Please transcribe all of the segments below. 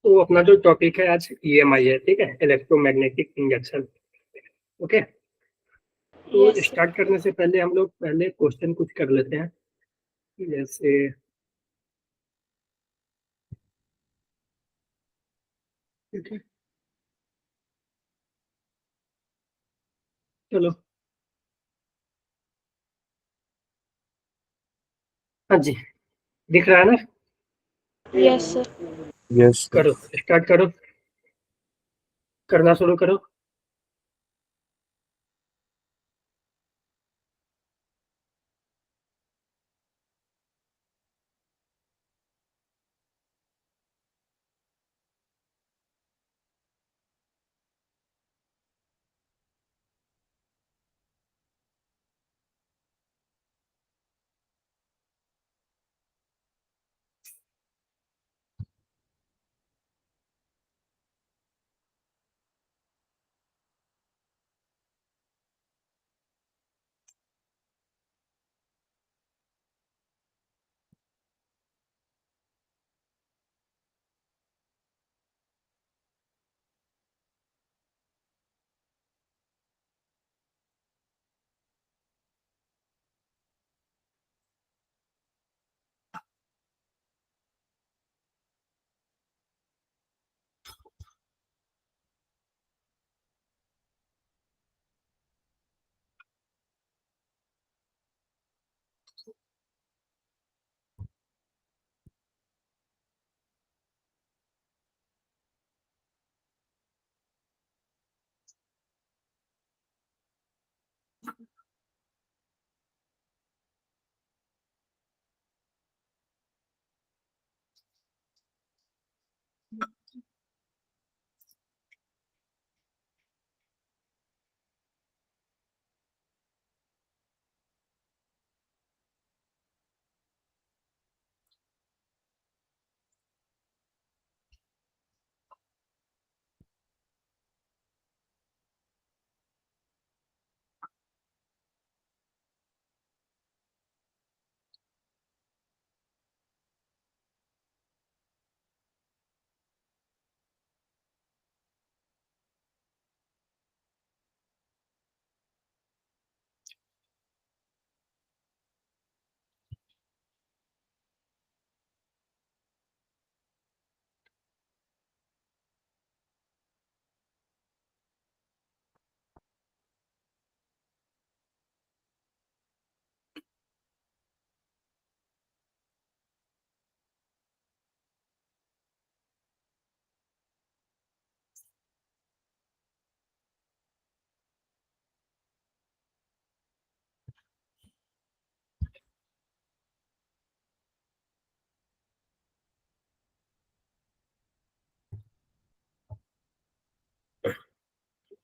तो अपना जो टॉपिक है आज ईएमआई है, ठीक है, इलेक्ट्रोमैग्नेटिक इंडक्शन। ओके, तो Yes, sir. स्टार्ट करने से पहले हम लोग पहले क्वेश्चन कुछ कर लेते हैं। जैसे ठीक है, चलो। हाँ जी, दिख रहा है ना? Yes, sir. यस करो, स्टार्ट करो, करना शुरू करो।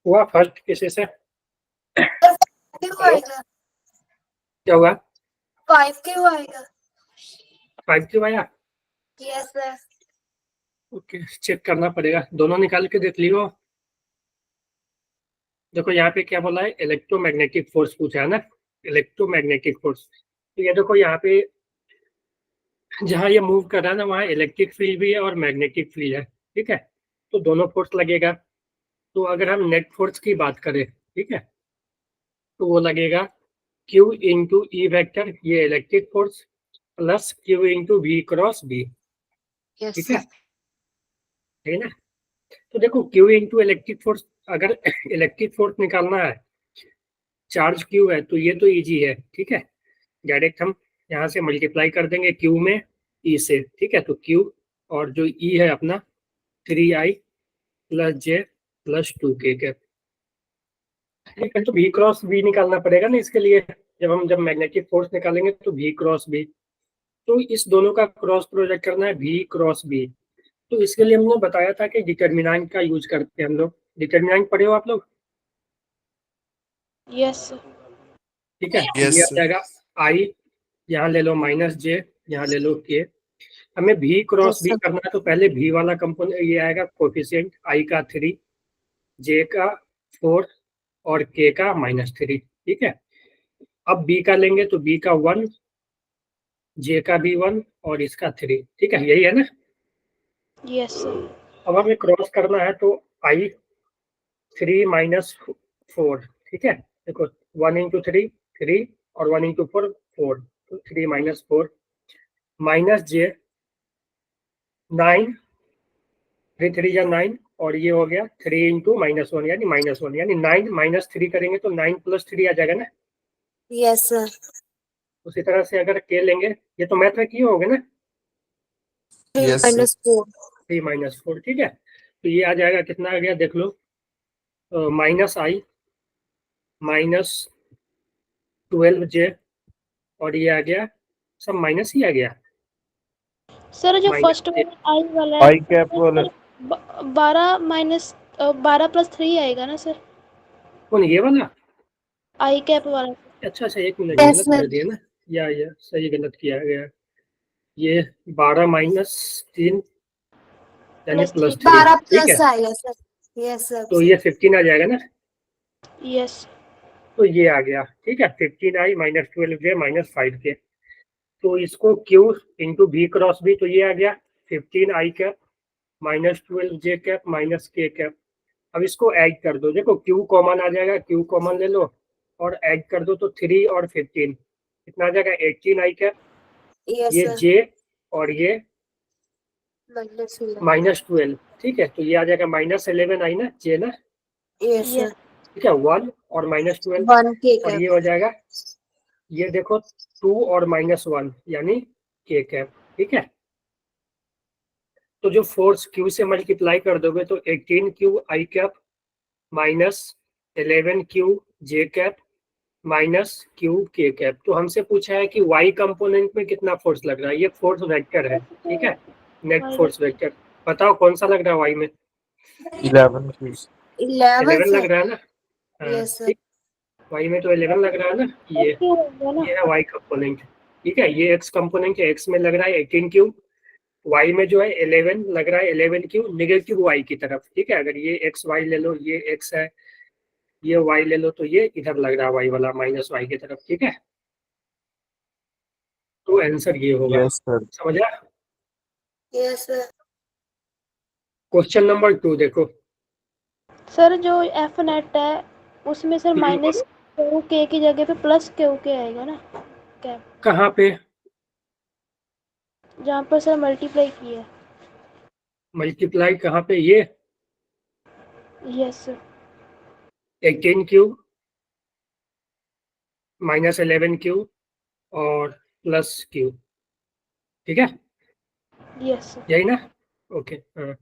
हुआ फर्स्ट किसी से? क्यों हेलो, आएगा? क्या हुआ? 5 क्यों आएगा? 5 क्यों आया? Yes sir. ओके, चेक करना पड़ेगा, दोनों निकाल के देख लियो। देखो यहाँ पे क्या बोला है, इलेक्ट्रोमैग्नेटिक फोर्स पूछा है ना, इलेक्ट्रोमैग्नेटिक फोर्स। तो ये देखो यहाँ पे जहाँ ये मूव कर रहा है ना, वहाँ इलेक्ट्रिक फील्ड भी है और मैग्नेटिक फील्ड है, ठीक है। तो दोनों फोर्स लगेगा। तो अगर हम नेट फोर्स की बात करें, ठीक है, तो वो लगेगा Q इंटू ई वेक्टर, ये electric force, plus Q into V cross B, yes ठीक है, सर। ठीक है ना। तो देखो Q इंटू इलेक्ट्रिक फोर्स, अगर इलेक्ट्रिक फोर्स निकालना है, चार्ज Q है, तो ये तो इजी है, ठीक है। डायरेक्ट हम यहाँ से मल्टीप्लाई कर देंगे Q में E से, ठीक है। तो Q और जो E है अपना 3I plus J plus 2K के, ठीक है। तो V क्रॉस B निकालना पड़ेगा ना इसके लिए, जब मैग्नेटिक फोर्स निकालेंगे तो V क्रॉस B, तो इस दोनों का क्रॉस प्रोडक्ट करना है V क्रॉस B। तो इसके लिए हमने बताया था कि डिटर्मिनेंट का यूज करते हैं हम लोग। डिटर्मिनेंट पढ़े हो आप लोग? Yes, sir. ठीक है, Yes, ये आ sir. जाएगा I, यहाँ ले लो माइनस J, यहाँ ले लो K। हमें V cross Yes, B sir. करना है, तो पहले V वाला कंपोनेंट ये आएगा कोफिशिएंट, I का 3, J का 4 और K का -3, ठीक है। अब B का लेंगे तो B का 1, J का भी 1 और इसका 3, ठीक है, यही है ना। Yes, sir. अब हमें क्रॉस करना है तो आई 3 माइनस 4, ठीक है। देखो 1 इंटू 3 3 और 1 इंटू 4 4, तो 3 माइनस 4 माइनस जे 9, 3 3 या 9, और ये हो गया 3 इंटू -1 यानी -1, यानी 9 माइनस 3 करेंगे तो 9 प्लस 3 आ जाएगा ना। Yes, sir. उसी तरह से अगर के लेंगे, ये तो मैथ में किए होगे ना, 3 Yes, sir. minus 4. 3 माइनस 4, ठीक है। तो ये आ जाएगा, कितना आ गया देख लो, माइनस आई माइनस 12 जे, और ये आ गया, सब माइनस ही आ गया। सर जो Minus फर्स्ट j, वाला आई वाला है आई कैप वाला 12 माइनस 12 प्लस 3 आएगा ना सर, कौन ये वाला? आई कैप वाला। अच्छा अच्छा, एक मिनट, Yes, गलत कर sir. दिया ना, या सही गलत किया गया। ये 12 माइनस 3 यानी प्लस प्लस 3। 3, 12 ठीक है। plus I, yes, sir. Yes, sir. तो ये 15 आ जाएगा ना, यस तो ये आ गया, ठीक है। 15i minus 12j minus 5k, तो इसको q इंटू v क्रॉस भी, तो ये आ गया 15i cap minus 12j cap minus k cap. अब इसको ऐड कर दो, देखो q कॉमन आ जाएगा, q कॉमन ले लो और ऐड कर दो, तो 3 और 15 कितना आ जाएगा, 18i कैप, Yes, ये sir. j और ये Minus 11. -12, ठीक है। तो ये आ जाएगा -11 आई ना, j ना, Yes, sir. ठीक है। 1 और -12, 1 K और cap. ये हो जाएगा, ये देखो 2 और -1 यानी k कैप, ठीक है। तो जो फोर्स q से मल्टीप्लाई कर दोगे तो 18q आई कैप माइनस 11q जे कैप माइनस q के कैप। तो हमसे पूछा है कि y कंपोनेंट में कितना फोर्स लग रहा है, ये फोर्स वेक्टर है, ठीक है, नेट फोर्स वेक्टर। बताओ कौन सा लग रहा है y में? 11 की 11, 11 लग sir. रहा है ना, हाँ, Yes, sir. ठीक। y में तो 11 लग रहा है ना, ये है y कंपोनेंट, ठीक है। ये x कंपोनेंट है, x में लग रहा है 18q, y में जो है 11 लग रहा है, 11q नेगेटिव y की तरफ, ठीक है। अगर ये x y ले लो, ये x है, ये y ले लो, तो ये इधर लग रहा है y वाला माइनस y की तरफ, ठीक है। तो आंसर ये होगा, यस सर समझा? Yes, sir. क्वेश्चन नंबर 2 देखो। सर जो एफ नेट है उसमें सर माइनस क्यू के की जगह पे प्लस क्यू के आएगा ना कैप, कहाँ पे जहाँ पर सर मल्टीप्लाई किया है। मल्टीप्लाई, कहाँ पे? ये yes sir 18q minus 11q और प्लस q, ठीक है, यस सर यही ना, ओके हाँ।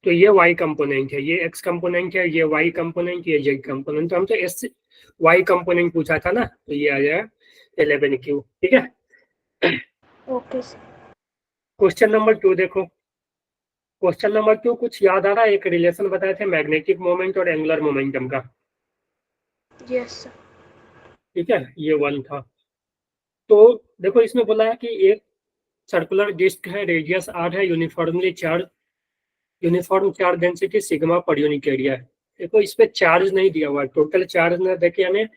तो ये y कंपोनेंट है, ये x कंपोनेंट है, ये y कंपोनेंट, ये z कंपोनेंट। तो हम तो एस y कंपोनेंट पूछा था ना, तो ये आ जाएगा 11q, ठीक है। Okay sir. क्वेश्चन नंबर 2 देखो। क्वेश्चन नंबर 2 कुछ याद आ रहा है? एक रिलेशन बताए थे मैग्नेटिक मोमेंट और एंगुलर मोमेंटम का, यस सर ठीक है, ये 1 था। तो देखो इसमें बोला है कि एक सर्कुलर डिस्क है, रेडियस r है, uniform charge density sigma per unit area है। देखो इस पे चार्ज नहीं दिया हुआ है, टोटल चार्ज ना देखे हमें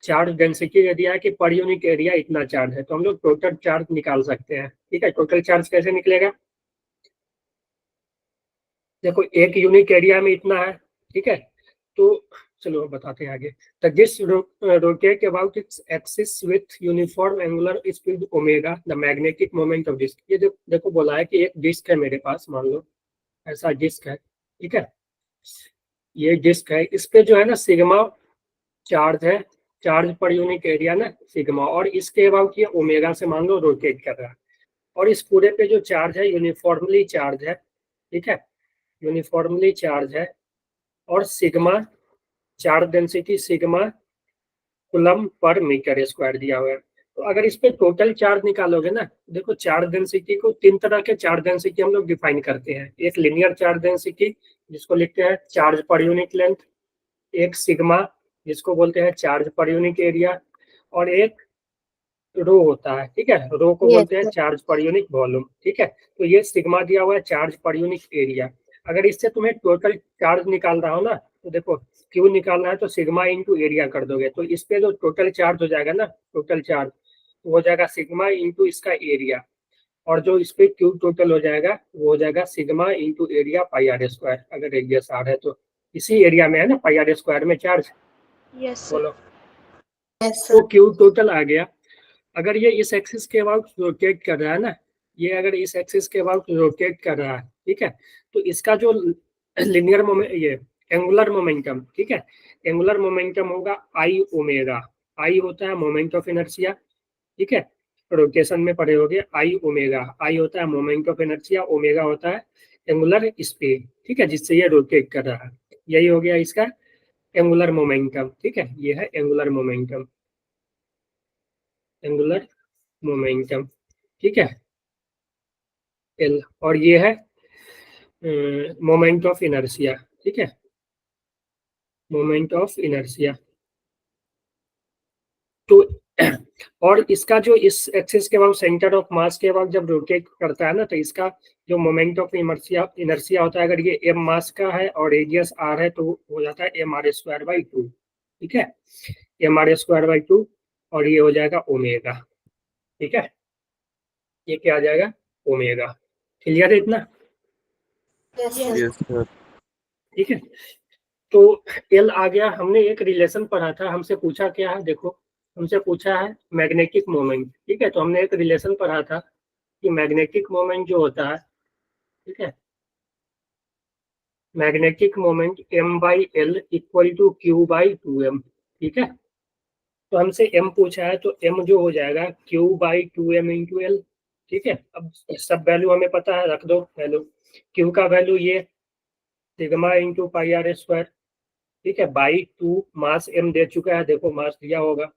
चार्ज डेंसिटी दे दिया है कि पर यूनिट एरिया इतना चार्ज है, तो हम लोग टोटल चार्ज निकाल सकते हैं, ठीक है। टोटल चार्ज कैसे निकलेगा? देखो एक यूनिट एरिया में इतना है, ठीक है। तो चलो बताते हैं आगे। The disc rotate about its axis with uniform angular speed omega, the magnetic moment of disc. ये देखो बोला है कि एक डिस्क है मेरे पास, मान लो ऐसा डिस्क है, ठीक है, ये डिस्क है, इस पे जो है ना सिग्मा चार्ज है, चार्ज पर यूनिट एरिया ना सिग्मा, और इसके अबाउट ये ओमेगा से मान लो रोटेट कर रहा है, और इस पूरे पे जो चार्ज है यूनिफॉर्मली चार्ज है, ठीक है, यूनिफॉर्मली चार्ज है, और sigma charge density sigma coulomb per metre square दिया हुआ है। तो अगर इस पे टोटल चार्ज निकालोगे ना, देखो चार्ज डेंसिटी को 3 तरह के चार्ज डेंसिटी हम लोग डिफाइन करते हैं। एक लिनियर चार्ज डेंसिटी जिसको लिखते हैं चार्ज पर यूनिट लेंथ, एक सिग्मा जिसको बोलते हैं चार्ज पर यूनिट एरिया, और एक रो होता है, ठीक है, रो को Yes, बोलते हैं sir. Charge per unit volume, ठीक है। तो ये सिग्मा दिया हुआ है चार्ज पर यूनिट एरिया। अगर इससे तुम्हें टोटल चार्ज निकालना हो ना, तो देखो क्यू निकालना है तो सिग्मा इंटू एरिया कर दोगे, तो इस पे जो टोटल चार्ज हो जाएगा ना, टोटल चार्ज तो हो जाएगा सिग्मा इंटू इसका एरिया, और जो इस पे क्यू टोटल हो जाएगा वो हो जाएगा sigma into area pi R square, अगर रेडियस आर है तो इसी एरिया में है ना पाई आर स्क्वायर में चार्ज। Yes sir. बोलो। यस तो सर क्यू टोटल आ गया। अगर ये इस एक्सिस के अबाउट रोटेट कर रहा है ना, ये अगर इस एक्सिस के अबाउट रोटेट कर रहा है, ठीक है, तो इसका जो लिनियर मोमेंट, ये एंगुलर मोमेंटम, ठीक है, एंगुलर मोमेंटम होगा आई ओमेगा। आई होता है मोमेंट ऑफ इनर्शिया, ठीक है, रोटेशन में पढ़े होगे आई ओमेगा। आई होता है मोमेंट ऑफ इनर्शिया, ओमेगा होता है एंगुलर स्पीड, ठीक है, जिससे ये रोटेट कर रहा है। यही हो गया इसका एंगुलर मोमेंटम, ठीक है, ये है एंगुलर मोमेंटम, एंगुलर मोमेंटम, ठीक है, एल। और ये है मोमेंट ऑफ इनर्शिया, ठीक है, मोमेंट ऑफ इनर्शिया। तो और इसका जो इस एक्सिस के बाद सेंटर ऑफ मास के बाद जब रोटेट करता है ना, तो इसका जो मोमेंट ऑफ इनर्शिया इनर्शिया होता है, अगर ये एम मास का है और रेडियस आर है, तो हो जाता है M R square by two, ठीक है, M R square by two, और ये हो जाएगा ओमेगा, ठीक है, ये क्या आ जाएगा ओमेगा। क्लियर है इतना? Yes yes sir yes sir. ठीक है। तो एल आ गया। हमने एक रिलेशन पढ़ा था, हमसे पूछा क्या है, देखो हमसे पूछा है मैग्नेटिक मोमेंट, ठीक है, तो हमने एक रिलेशन पढ़ा था कि मैग्नेटिक मोमेंट जो होता है, ठीक है, magnetic moment m by L equal to Q by two M, ठीक है, तो हमसे m पूछा है, तो m जो हो जाएगा q by two M into L, ठीक है। अब सब वैल्यू हमें पता है, रख दो वैल्यू। q का वैल्यू ये sigma into pi R square, ठीक है, बाई टू, मास m दे चुका है, देखो मास दिया होगा,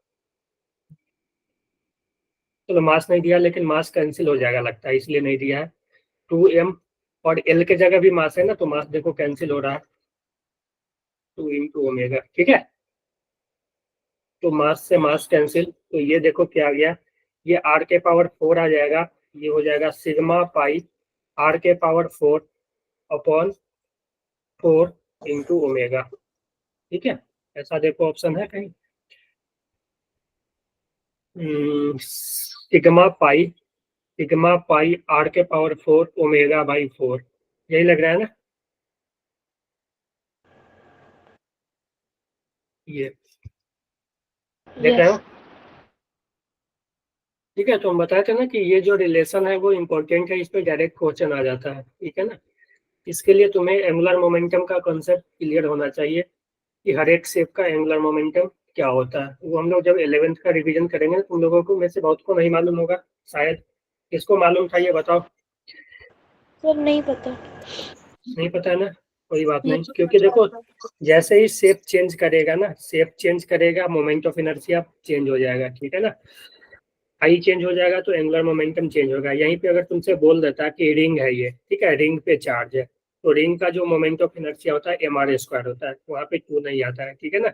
चलो मास नहीं दिया लेकिन मास कैंसिल हो जाएगा लगता है, इसलिए नहीं दिया है। टू एम, और एल के जगह भी मास है ना, तो मास देखो कैंसिल हो रहा है, टू इंटू ओमेगा, ठीक है, तो मास से मास कैंसिल, तो ये देखो क्या आ गया, ये आर के पावर फोर आ जाएगा, ये हो जाएगा सिग्मा पाई आर के power four upon four into omega, ठीक है, ऐसा देखो ऑप्शन है कहीं, सिग्मा पाई आर के power four omega by four, यही लग रहा है ना, ये देख रहे हो, यस ठीक है। तो हम बताए थे ना कि ये जो रिलेशन है वो इम्पोर्टेंट है, इस पे डायरेक्ट क्वेश्चन आ जाता है, ठीक है ना। इसके लिए तुम्हें एंगुलर मोमेंटम का कॉन्सेप्ट क्लियर होना चाहिए कि हर एक शेप का एंगुलर मोमेंटम क्या होता है। वो हम लोग जब 11th का रिवीजन करेंगे, तुम लोगों को में से बहुत को नहीं मालूम होगा शायद, किसको मालूम था ये बताओ? सर नहीं पता। नहीं पता है ना, कोई बात ये नहीं, क्योंकि देखो जैसे ही शेप चेंज करेगा ना, शेप चेंज करेगा, मोमेंट ऑफ इनर्शिया चेंज हो जाएगा, ठीक है ना, आई चेंज हो जाएगा तो एंगुलर मोमेंटम चेंज होगा। यहीं पे अगर तुमसे बोल देता कि रिंग है ये, ठीक है, रिंग पे चार्ज है, तो रिंग का जो मोमेंट ऑफ इनर्शिया होता है एम आर स्क्वायर होता है, वहाँ पे टू नहीं आता है, ठीक है ना।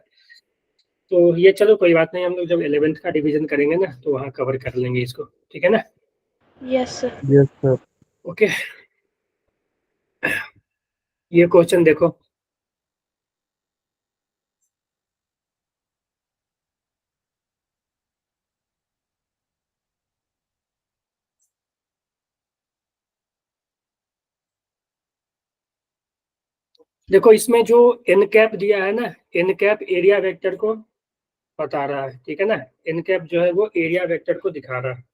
तो ये चलो कोई बात नहीं, हम लोग जब 11th का रिवीजन करेंगे ना, तो वहाँ कवर कर लेंगे इसको, ठीक है ना। Yes sir. Yes sir. Okay, ये क्वेश्चन देखो, देखो इसमें जो एन कैप दिया है ना, एन कैप एरिया वेक्टर को बता रहा है, ठीक है ना, एन कैप जो है वो एरिया वेक्टर को दिखा रहा है।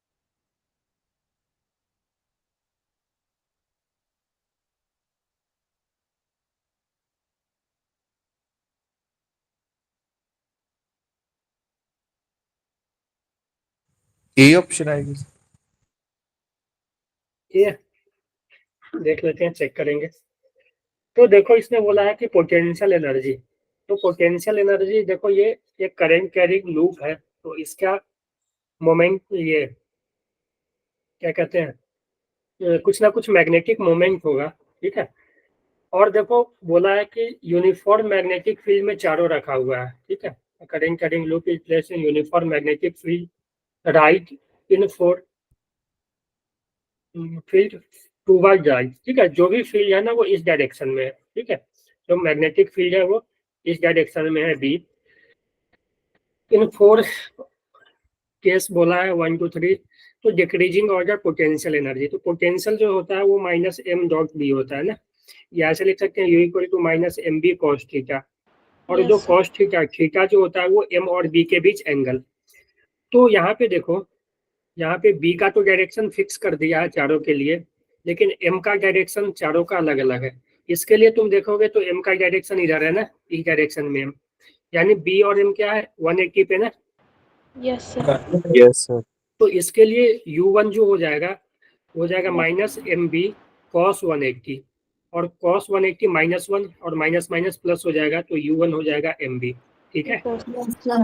ए ऑप्शन आएगी। ये देख लेते हैं, चेक करेंगे। तो देखो इसने बोला है कि पोटेंशियल एनर्जी, तो पोटेंशियल एनर्जी देखो ये एक करंट कैरिंग लूप है, तो इसका मोमेंट, ये क्या कहते हैं, कुछ ना कुछ मैग्नेटिक मोमेंट होगा, ठीक है। और देखो बोला है कि यूनिफॉर्म मैग्नेटिक फील्ड में चारों रखा हुआ है, ठीक है, current carrying loop is place in uniform magnetic field right in for field toward right, ठीक है, जो भी फील्ड है ना वो इस डायरेक्शन में है, ठीक है, जो मैग्नेटिक फील्ड है वो इस डायरेक्शन में है बी, इन फोर केस बोला है 1 2 3, तो डिक्रीजिंग ऑर्डर पोटेंशियल एनर्जी, तो पोटेंशियल जो होता है वो माइनस एम डॉट बी होता है ना, या ऐसे लिख सकते हैं U equal to minus M B cos theta, और जो Yes, sir. Cos theta, theta जो होता है वो एम और बी के बीच एंगल। तो यहाँ पे देखो, यहाँ पे बी का तो डायरेक्शन फिक्स कर दिया है चारों के लिए, लेकिन एम का डायरेक्शन चारों का अलग अलग है। इसके लिए तुम देखोगे तो एम का डायरेक्शन इधर है ना, इस डायरेक्शन में एम, यानी बी और एम क्या है 180 पे ना। Yes, sir. Yes sir. तो इसके लिए u1 जो हो जाएगा माइनस एम बी कॉस 180, और कॉस 180 -1 और माइनस माइनस प्लस हो जाएगा, तो u1 हो जाएगा एम बी। ठीक है, Yes, sir.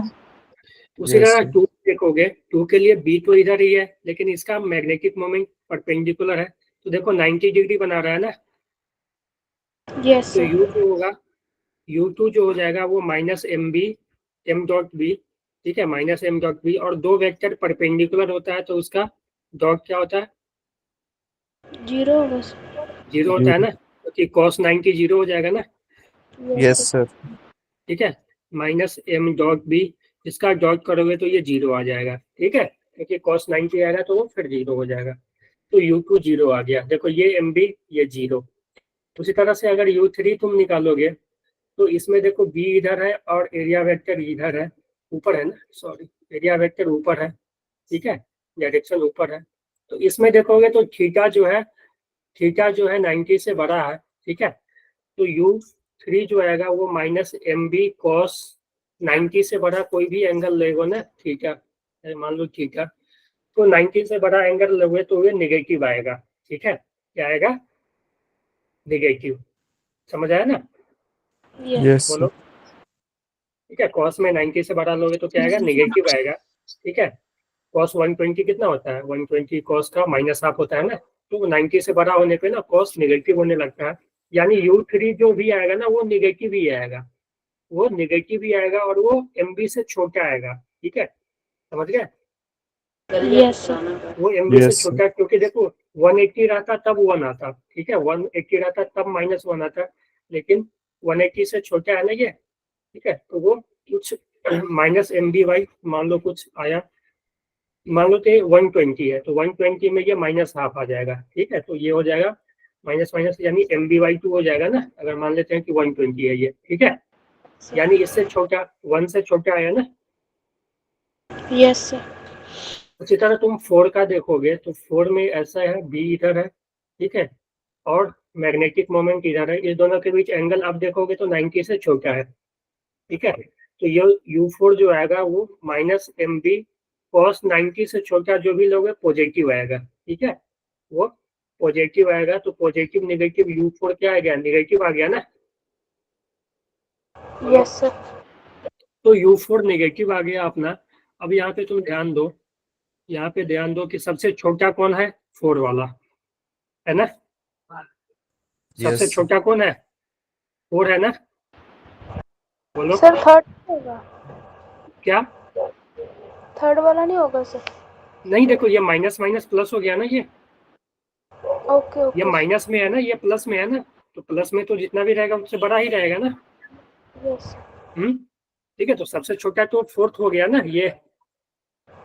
उसी Yes, तरह sir. 2 देखोगे, 2 के लिए बी तो इधर ही है, लेकिन इसका मैग्नेटिक मोमेंट परपेंडिकुलर है, तो देखो 90 डिग्री बना रहा है ना। Yes, तो sir. u2 होगा, u2 जो हो जाएगा वो minus M B M dot B. ठीक है, माइनस एम डॉट बी, और दो वेक्टर परपेंडिकुलर होता है तो उसका डॉट क्या होता है, 0 होगा sir. जीरो होता है ना, क्योंकि कॉस 90 जीरो हो जाएगा ना। Yes, yes sir. सर। ठीक है, माइनस एम डॉट बी, इसका डॉट करोगे तो ये जीरो आ जाएगा। ठीक है, क्योंकि कॉस 90 आएगा तो वो फिर जीरो हो जाएगा, तो u2 जीरो आ गया। देखो ये एम बी, ये जीरो। उसी तरह से अगर u3 तुम निकालोगे, तो इसमें देखो बी इधर है और एरिया वेक्टर इधर है, ऊपर है ना, सॉरी, एरिया वेक्टर ऊपर है। ठीक है, डायरेक्शन ऊपर है, तो इसमें देखोगे तो थीटा जो है 90 से बड़ा है। ठीक है, तो u3 जो आएगा वो माइनस एम बी कॉस 90 से बड़ा कोई भी एंगल लेगो ना, थीटा, मान लो थीटा, तो 90 से बड़ा एंगल लोगे तो ये निगेटिव आएगा। ठीक है, क्या आएगा, निगेटिव। समझ आया ना, Yes. यस बोलो। सर। ठीक है, कॉस में 90 से बड़ा लोगे तो क्या आएगा, निगेटिव आएगा। ठीक है, कॉस 120 कितना होता है, 120 कॉस का माइनस हाफ होता है ना, तो 90 से बड़ा होने पे ना कॉस निगेटिव होने लगता है, यानी u3 जो भी आएगा ना वो निगेटिव ही आएगा, वो निगेटिव ही आएगा, और वो एमबी से छोटा आएगा। ठीक है, समझ गए, Yes, sir. वो एमबी से यस सर। छोटा, क्योंकि देखो 180 रहता तब 1 आता। ठीक है, 180 रहता तब -1 आता, लेकिन 180 से छोटा है ना ये। ठीक है, तो वो कुछ माइनस एम बी वाई मान लो कुछ आया, मान लो तो 120 है, तो 120 में ये माइनस हाफ आ जाएगा। ठीक है, तो ये हो जाएगा माइनस माइनस, यानी एम बी वाई 2 हो जाएगा ना, अगर मान लेते हैं कि 120 है ये। ठीक है, Sir. यानी इससे छोटा, 1 से छोटा आया ना। Yes, sir. उसी तरह तुम 4 का देखोगे तो 4 में ऐसा है, बी इधर है। ठीक है, और मैग्नेटिक मोमेंट इधर है, इस दोनों के बीच एंगल आप देखोगे तो 90 से छोटा है। ठीक है, तो ये u4 जो आएगा वो माइनस एम बी कॉस 90 से छोटा जो भी लोगे पॉजिटिव आएगा। ठीक है, वो पॉजिटिव आएगा, तो पॉजिटिव निगेटिव u4 क्या आ गया, निगेटिव आ गया ना। बोलो, Yes, sir. तो u4 निगेटिव आ गया अपना। अब यहाँ पे तुम ध्यान दो, यहाँ पे ध्यान दो कि सबसे छोटा कौन है, 4 वाला है ना, सबसे यस सर। छोटा कौन है, 4 है ना। बोलो, Sir, थर्ड होगा, क्या, थर्ड वाला नहीं होगा सर. नहीं देखो ये माइनस माइनस प्लस हो गया ना, Okay, ये okay. माइनस में है ना, ये प्लस में है ना, तो प्लस में तो जितना भी रहेगा उससे बड़ा ही रहेगा ना। Yes, sir. ठीक है, तो सबसे छोटा तो 4th हो गया ना ये।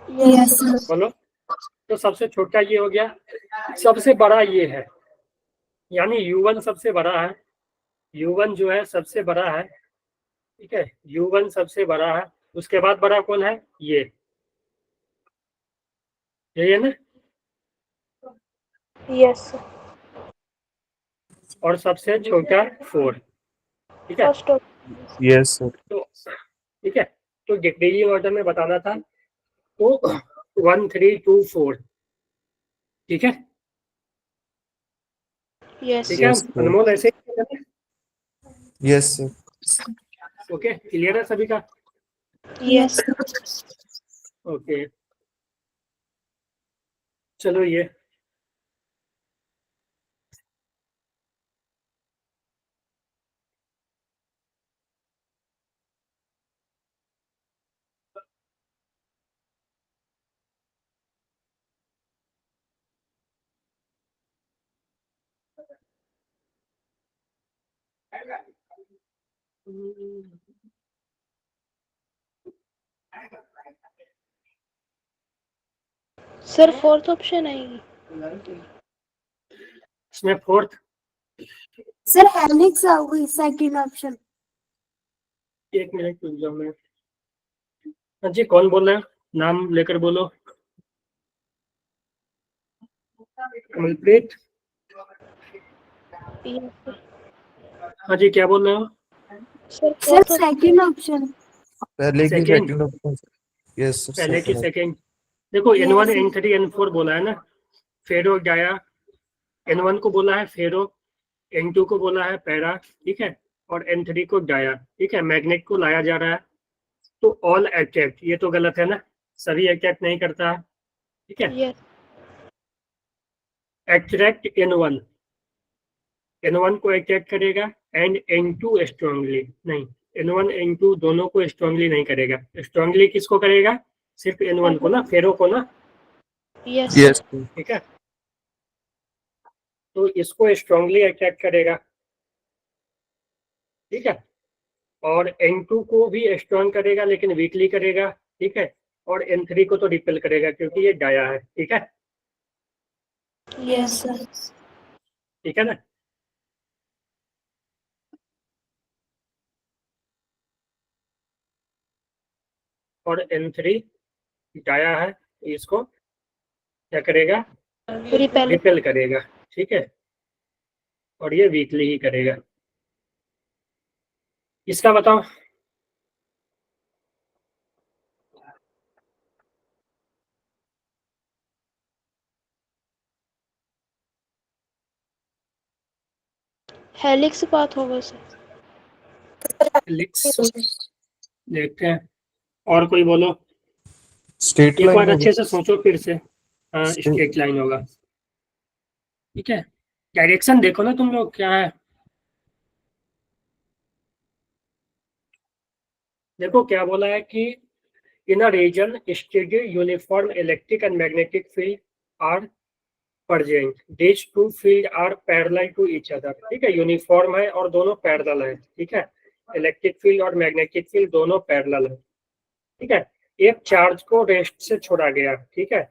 Yes, Yes, sir. sir. बोलो, तो सबसे छोटा ये हो गया, सबसे बड़ा ये है, यानी u1 सबसे बड़ा है, u1 जो है सबसे बड़ा है। ठीक है, u1 सबसे बड़ा है, उसके बाद बड़ा कौन है, ये है ना, Yes, sir. और सबसे छोटा 4। ठीक है, First of यस सर। तो ठीक है, तो डिक्रीजिंग ऑर्डर में बताना था, तो 1 3 2 4। ठीक है, Yes, ठीक sir. है, यस सर। अनमोल ऐसे ही है ना? Yes sir. ओके, क्लियर है सभी का, Yes. Yes, sir. ओके, चलो ये सर फोर्थ ऑप्शन आएगी। इसमें फोर्थ, सर हेलिक्स होगी सेकंड ऑप्शन। 1 मिनट रुक जाओ मैं। हाँ जी, कौन बोल रहा है? नाम लेकर बोलो। कमलप्रीत। Yes sir. हाँ जी, क्या बोल रहे हो? Sir sir fourth second option. पहले की second, second option. Yes sir, पहले की सेकंड। सेकंड। देखो Yes, N1 sir. N3 N4 बोला है ना, फेरो डाया। N1 को बोला है फेरो, N2 को बोला है पैरा, ठीक है, और N3 को डाया, ठीक है। मैग्नेट को लाया जा रहा है, तो ऑल अट्रैक्ट, ये तो गलत है ना, सभी अट्रैक्ट नहीं करता है, ठीक है। यस। अट्रैक्ट N1, N1 को अट्रैक्ट करेगा, एंड N2 स्ट्रांगली नहीं, N1 N2 दोनों को स्ट्रांगली नहीं करेगा। स्ट्रांगली किसको करेगा? सिर्फ N1 को ना, फेरो को ना, यस यस सर। सर। ठीक है। तो इसको स्ट्रांगली अट्रैक्ट करेगा, ठीक है। और N2 को भी स्ट्रांग करेगा लेकिन वीकली करेगा, ठीक है। और N3 को तो रिपेल करेगा क्योंकि ये डाया है, ठीक है। Yes sir. ठीक है ना। और N3 डाया है, तो इसको क्या करेगा? रिपेल। रिपेल करेगा, ठीक है। और ये वीकली ही करेगा। इसका बताओ। हेलिक्स पाथ होगा सर। लिक्स देखते हैं। और कोई बोलो, स्ट्रेट एक लाइन बार होगी। अच्छे से सोचो फिर से। हाँ, स्ट्रेट। स्ट्रेट लाइन होगा, ठीक है। डायरेक्शन देखो ना तुम लोग क्या है। देखो क्या बोला है कि in a region steady uniform electric and magnetic field are present, these two field are parallel to each other, ठीक है। यूनिफॉर्म है और दोनों पैरेलल है, ठीक है। इलेक्ट्रिक फील्ड और मैग्नेटिक फील्ड दोनों पैरेलल है, ठीक है। एक चार्ज को रेस्ट से छोड़ा गया, ठीक है।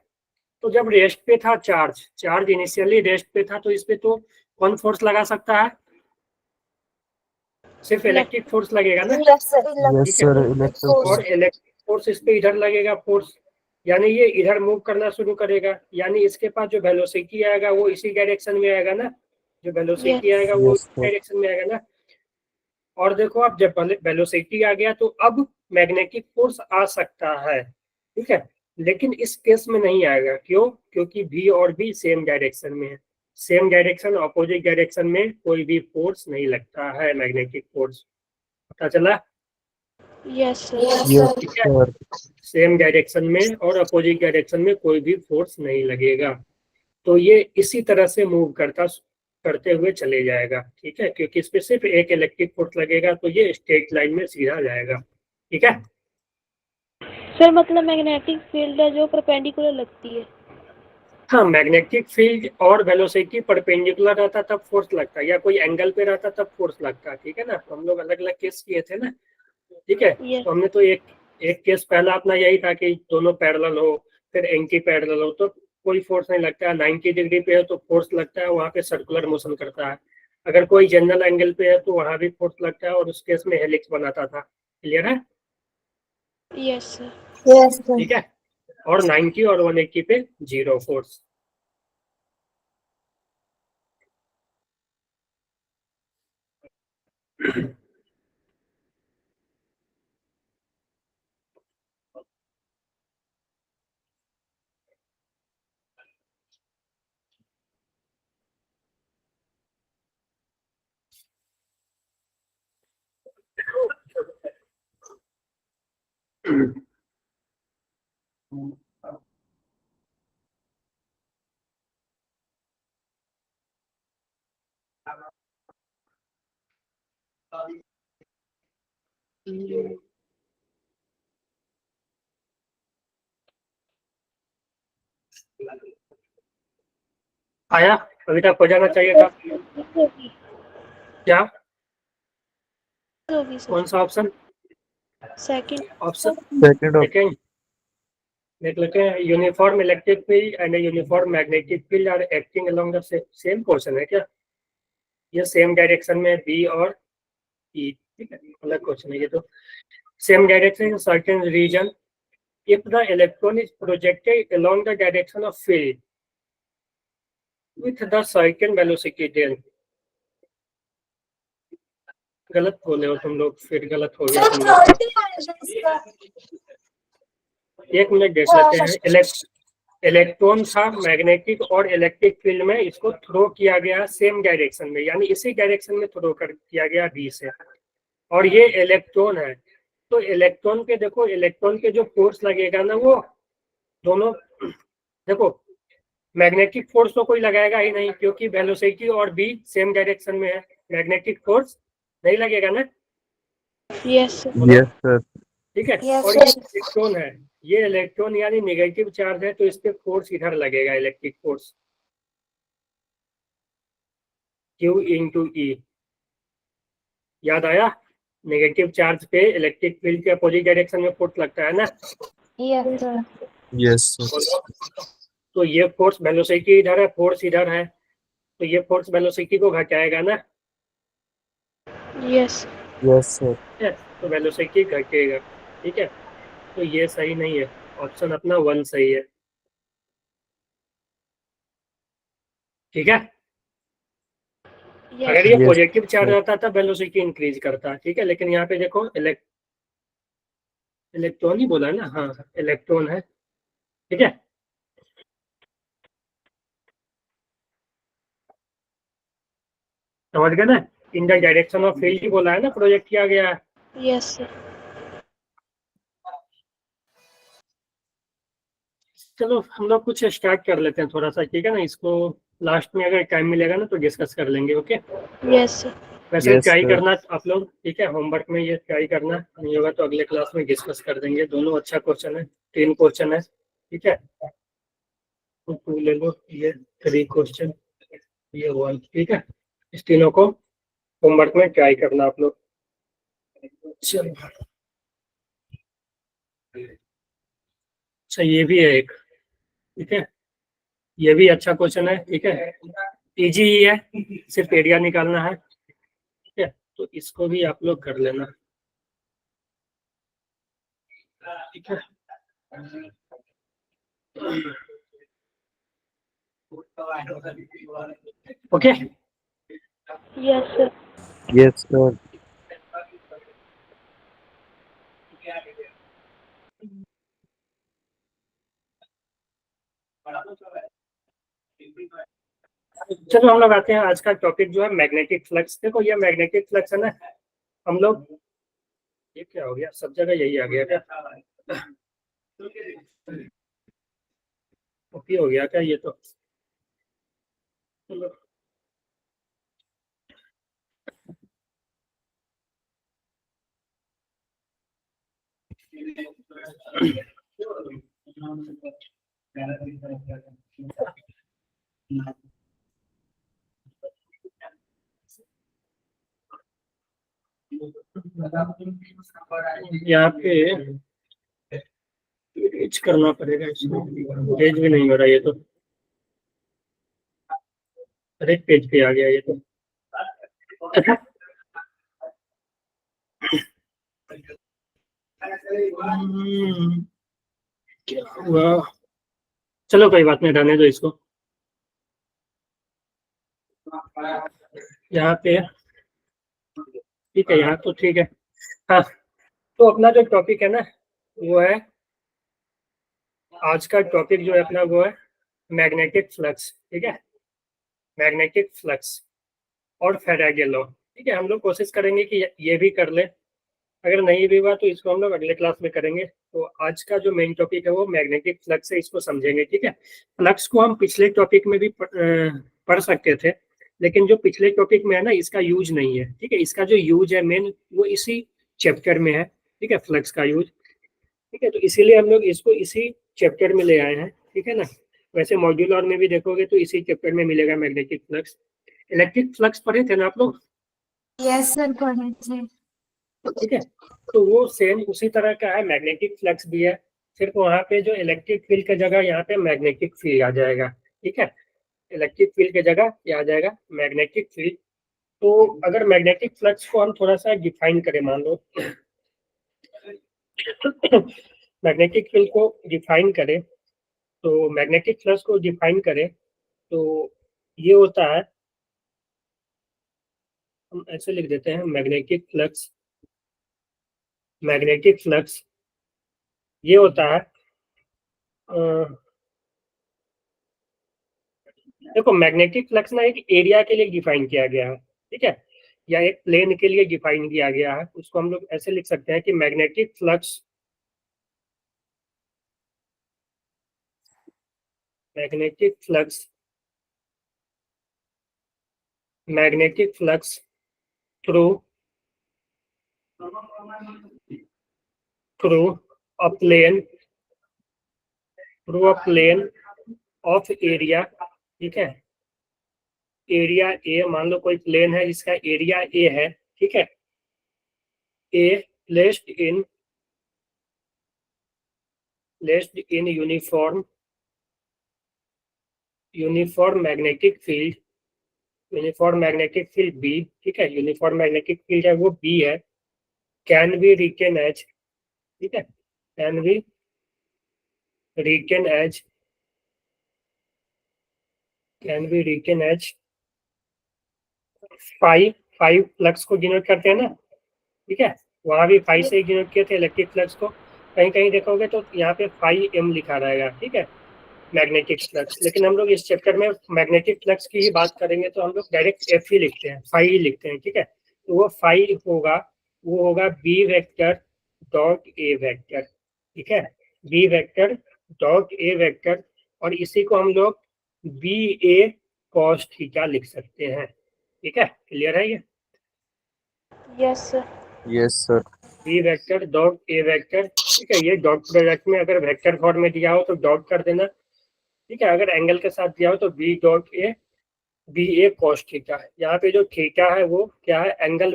तो जब रेस्ट पे था चार्ज, चार्ज इनिशियली रेस्ट पे था, तो इस पे तो कौन फोर्स लगा सकता है? सिर्फ इलेक्ट्रिक फोर्स लगेगा ना, Yes, sir. यस ठीक है। Sir, electric Force. और इलेक्ट्रिक फोर्स इस पे इधर लगेगा फोर्स, यानी ये इधर मूव करना शुरू करेगा, यानी इसके पास जो वेलोसिटी आएगा वो इसी डायरेक्शन में आएगा ना, जो वेलोसिटी यस। आएगा वो यस इसी सर। डायरेक्शन में आएगा ना। और देखो अब जब वेलोसिटी आ गया तो अब मैग्नेटिक फोर्स आ सकता है, ठीक है। लेकिन इस केस में नहीं आएगा, क्यों? क्योंकि V और B सेम डायरेक्शन में है। सेम डायरेक्शन, ऑपोजिट डायरेक्शन में कोई भी फोर्स नहीं लगता है, मैग्नेटिक फोर्स। पता चला? Yes sir. Yes, yes sir. ठीक है। सर। सेम डायरेक्शन में और अपोजिट डायरेक्शन में कोई भी फोर्स नहीं लगेगा, तो ये इसी तरह से मूव करते हुए चले जाएगा, ठीक है। क्योंकि इस पे सिर्फ एक इलेक्ट्रिक फोर्स लगेगा, तो ये स्ट्रेट लाइन में सीधा जाएगा, ठीक है। सर मतलब मैग्नेटिक फील्ड है जो परपेंडिकुलर लगती है। हाँ, मैग्नेटिक फील्ड और वेलोसिटी परपेंडिकुलर रहता तब फोर्स लगता, या कोई एंगल पे रहता तब फोर्स लगता, ठीक है ना। तो हम लोग अलग अलग केस किए थे ना, ठीक है। यस। तो हमने तो एक एक केस पहला अपना यही था कि दोनों पैरेलल हो, फिर एंटी पैरेलल हो तो कोई फोर्स नहीं लगता है। 90 डिग्री पे है तो फोर्स लगता है, वहां पे सर्कुलर मोशन करता है। अगर कोई जनरल एंगल पे है तो वहां भी फोर्स लगता है, और उस केस में हेलिक्स बनाता था। क्लियर है? Yes sir. Yes, sir. ठीक है। और 90 और 180 पे जीरो फोर्स। आया? अभी तक हो जाना चाहिए था। होगी क्या? होगी सर। कौन सा option? Second. Option second option. Second. देख लेते हैं, uniform electric field and uniform magnetic field are acting along the same portion है क्या? ये सेम डायरेक्शन में बी और ई, ठीक है, अलग क्वेश्चन है ये तो। Same direction in certain region if the electron is projected along the direction of field with the certain velocity del। गलत बोले हो तुम लोग, फिर गलत हो गया सर तुम लोग। थर्टी आएगा इसका। एक मिनट देख लेते हैं। इलेक्ट्रॉन था मैग्नेटिक और इलेक्ट्रिक फील्ड में, इसको थ्रो किया गया सेम डायरेक्शन में, यानी इसी डायरेक्शन में थ्रो कर किया गया बी से, और ये इलेक्ट्रॉन है। तो इलेक्ट्रॉन के देखो, इलेक्ट्रॉन के जो फोर्स लगेगा ना, वो दोनों देखो, मैग्नेटिक फोर्स तो कोई लगाएगा ही नहीं, क्योंकि वेलोसिटी और बी सेम डायरेक्शन में है, मैग्नेटिक फोर्स नहीं लगेगा ना। Yes sir. Yes, sir. ठीक है, Yes, और sir. ये इलेक्ट्रॉन है, ये इलेक्ट्रॉन यानी नेगेटिव चार्ज है, तो इस पे फोर्स इधर लगेगा, इलेक्ट्रिक फोर्स Q इंटू ई। याद आया? नेगेटिव चार्ज पे इलेक्ट्रिक फील्ड के अपोजिट डायरेक्शन में फोर्स लगता है ना। Yes sir. Yes, sir. तो ये फोर्स वेलोसिटी इधर है, फोर्स इधर है, तो ये फोर्स वेलोसिटी को घटाएगा ना। यस। Yes, sir. ठीक है, तो वेलोसिटी घटेगा। ठीक है, तो ये सही नहीं है, ऑप्शन अपना 1 सही है। ठीक है, अगर ये Yes. पॉजिटिव चार्ज रहता था वेलोसिटी इंक्रीज करता। ठीक है, लेकिन यहाँ पे देखो इलेक्ट्रॉन ही बोला है ना, हाँ इलेक्ट्रॉन है। ठीक है, समझ गए ना, in the direction of field ही बोला है ना, प्रोजेक्ट किया गया है। Yes sir. चलो हम लोग कुछ स्टार्ट कर लेते हैं थोड़ा सा, ठीक है ना, इसको लास्ट में अगर टाइम मिलेगा ना तो डिस्कस कर लेंगे। Okay, yes sir. वैसे Yes, ट्राई sir. करना आप लोग, ठीक है, होमवर्क में ये ट्राई करना, नहीं होगा तो अगले क्लास में डिस्कस कर देंगे। दोनों अच्छा क्वेश्चन है, 3 क्वेश्चन है। ठीक है, 2 ले लो, ये 3 क्वेश्चन, ये 1। ठीक है, इस तीनों को होमवर्क में ट्राई करना आप लोग। चलो, अच्छा ये भी है एक, ठीक है, ये भी अच्छा क्वेश्चन है। ठीक है, इजी ही है, सिर्फ एरिया निकालना है। ठीक है, तो इसको भी आप लोग कर लेना। ठीक है, okay. Yes sir. Yes, sir. चलो हम लोग आते हैं, आज का टॉपिक जो है मैग्नेटिक फ्लक्स। देखो ये मैग्नेटिक फ्लक्स है ना, हम लोग, ये क्या हो गया, सब जगह यही आ गया क्या? कॉपी हो गया क्या ये तो? चलो यहाँ पे पेज करना पड़ेगा, इसमें पेज भी नहीं हो रहा ये तो। अरे पेज पे आ गया ये तो। क्या हुआ, चलो कोई बात नहीं, रहने दो इसको। यहाँ पे ठीक है, यहाँ तो ठीक है। हाँ, तो अपना जो टॉपिक है ना, वो है, आज का टॉपिक जो है अपना वो है मैग्नेटिक फ्लक्स। ठीक है, मैग्नेटिक फ्लक्स और फैराडे लॉ। ठीक है, हम लोग कोशिश करेंगे कि ये भी कर ले, अगर नहीं भी हुआ तो इसको हम लोग अगले क्लास में करेंगे। तो आज का जो मेन टॉपिक है वो मैग्नेटिक फ्लक्स है, इसको समझेंगे। ठीक है, फ्लक्स को हम पिछले टॉपिक में भी पढ़ सकते थे, लेकिन जो पिछले टॉपिक में है ना, इसका यूज नहीं है। ठीक है, इसका जो यूज है मेन, वो इसी चैप्टर में है। ठीक है, फ्लक्स का यूज। ठीक है, तो इसीलिए हम लोग इसको इसी चैप्टर में ले आए हैं। ठीक है ना, वैसे मॉड्यूलर में भी देखोगे तो इसी चैप्टर में मिलेगा मैग्नेटिक फ्लक्स। इलेक्ट्रिक फ्लक्स पढ़े थे ना आप लोग? यस सर, पढ़े थे। ठीक है, तो वो सेम उसी तरह का है, मैग्नेटिक फ्लक्स भी है। सिर्फ वहाँ पे जो इलेक्ट्रिक फील्ड की जगह यहाँ पे मैग्नेटिक फील्ड आ जाएगा, ठीक है। इलेक्ट्रिक फील्ड की जगह ये आ जाएगा मैग्नेटिक फील्ड। तो अगर मैग्नेटिक फ्लक्स को हम थोड़ा सा डिफाइन करें, मान लो मैग्नेटिक फील्ड को डिफाइन करें, तो मैग्नेटिक फ्लक्स को डिफाइन करें तो ये होता है, हम ऐसे लिख देते हैं मैग्नेटिक फ्लक्स ये होता है देखो मैग्नेटिक फ्लक्स ना एक एरिया के लिए डिफाइन किया गया है, ठीक है, या एक प्लेन के लिए डिफाइन किया गया है। उसको हम लोग ऐसे लिख सकते हैं कि magnetic flux through a plane of area, ठीक है, एरिया ए, मान लो कोई प्लेन है जिसका एरिया ए है, ठीक है, A placed in uniform magnetic field B, ठीक है, यूनिफॉर्म मैग्नेटिक फील्ड है वो बी है, कैन बी रिटेन एज, ठीक है, can be written as five flux को डिनोट करते हैं ना, ठीक है, वहां भी फाइव से डिनोट किए थे इलेक्ट्रिक फ्लक्स को। कहीं कहीं देखोगे तो यहाँ पे 5m लिखा रहेगा, ठीक है, मैग्नेटिक फ्लक्स। लेकिन हम लोग इस चैप्टर में मैग्नेटिक फ्लक्स की ही बात करेंगे तो हम लोग डायरेक्ट एफ ही लिखते हैं, 5 ही लिखते हैं, ठीक है। तो वो 5 होगा, वो होगा B vector dot A vector, ठीक है, B vector dot A vector, और इसी को हम लोग बी ए कॉस थीटा लिख सकते हैं, ठीक है, क्लियर है ये? Yes sir. Yes, sir. B vector dot A vector, ठीक है, ये डॉट प्रोडक्ट में अगर वेक्टर फॉर्म में दिया हो तो डॉट कर देना, ठीक है, अगर एंगल के साथ दिया हो तो बी ए कॉस थीटा। यहाँ पे जो थीटा है वो क्या है, angle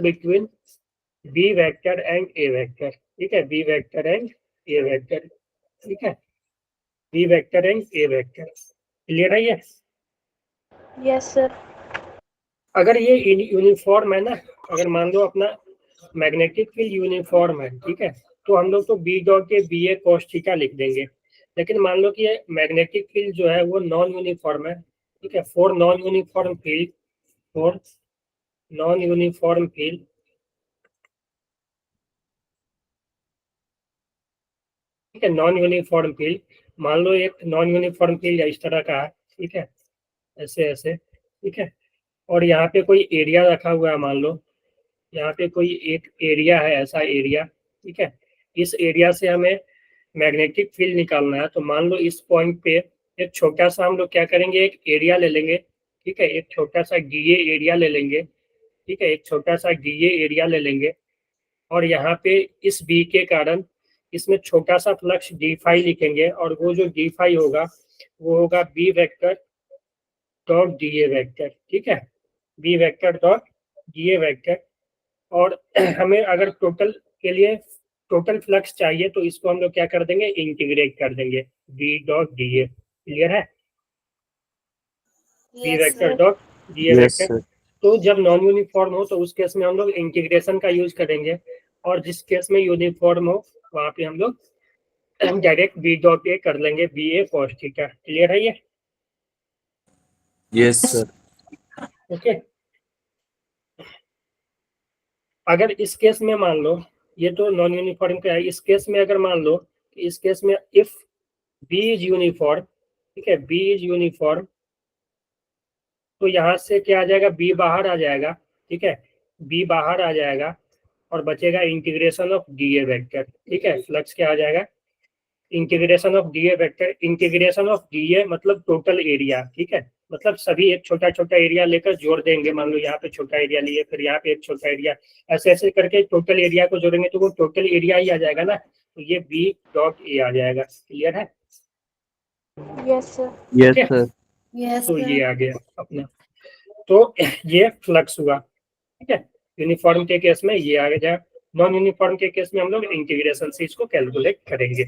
between B vector and A vector, ठीक है, B vector and A vector, ठीक है, B vector and A vector, clear है ये? Yes sir. अगर ये यूनिफॉर्म है ना, अगर मान लो अपना मैग्नेटिक फील्ड यूनिफॉर्म है, ठीक है, तो हम लोग तो बी डॉट के बी ए कॉस थीटा लिख देंगे। लेकिन मान लो कि ये मैग्नेटिक फील्ड जो है वो नॉन यूनिफॉर्म है, ठीक है, फॉर नॉन यूनिफॉर्म फील्ड, ठीक है, नॉन यूनिफॉर्म फील्ड, मान लो एक नॉन यूनिफॉर्म फील्ड इस तरह का है, ठीक है, ऐसे ऐसे, ठीक है, और यहाँ पे कोई एरिया रखा हुआ है, मान लो यहाँ पे कोई एक एरिया है, ऐसा एरिया, ठीक है, इस एरिया से हमें मैग्नेटिक फील्ड निकालना है। तो मान लो इस पॉइंट पे एक छोटा सा हम लोग क्या करेंगे, एक एरिया ले लेंगे, ठीक है, एक छोटा सा डीए एरिया ले लेंगे, ठीक है, एक छोटा सा डीए एरिया ले लेंगे, और यहाँ पे इस बी के कारण इसमें छोटा सा फ्लक्स डी फाई लिखेंगे, और वो जो डी फाई होगा वो होगा B vector dot D A vector, ठीक है, B vector dot D A vector. और हमें अगर टोटल के लिए टोटल फ्लक्स चाहिए तो इसको हम लोग क्या कर देंगे, इंटीग्रेट कर देंगे, B dot D A, clear है, B Yes, vector sir. Dot D A Yes, vector. sir. तो जब नॉन यूनिफॉर्म हो तो उस केस में हम लोग इंटीग्रेशन का यूज करेंगे, और जिस केस में यूनिफॉर्म हो वहां पे हम लोग डायरेक्ट बी डॉट ए कर लेंगे, बी ए कॉस थीटा, क्लियर है ये? Yes, sir. ओके। अगर इस केस में मान लो, ये तो नॉन यूनिफॉर्म का है, इस केस में अगर मान लो, इस केस में इफ बी इज यूनिफॉर्म, ठीक है, बी इज यूनिफॉर्म, तो यहाँ से क्या आ जाएगा, बी बाहर आ जाएगा, ठीक है, बी बाहर आ जाएगा और बचेगा integration of D A vector, ठीक है, फ्लक्स क्या आ जाएगा, integration of D A vector, integration of D A मतलब टोटल एरिया, ठीक है, मतलब सभी एक छोटा छोटा एरिया लेकर जोड़ देंगे, मान लो यहाँ पे छोटा एरिया लिए, फिर यहाँ पे एक छोटा एरिया, ऐसे ऐसे करके टोटल एरिया को जोड़ेंगे तो वो टोटल एरिया ही आ जाएगा ना, तो ये बी डॉट ए आ जाएगा, क्लियर है? Yes sir. Yes, ठीक है? sir. Yes, तो ये sir. आ गया अपना, तो ये फ्लक्स हुआ, ठीक है, यूनिफॉर्म के केस में ये आ गया, नॉन यूनिफॉर्म के केस में हम लोग इंटीग्रेशन से इसको कैलकुलेट करेंगे।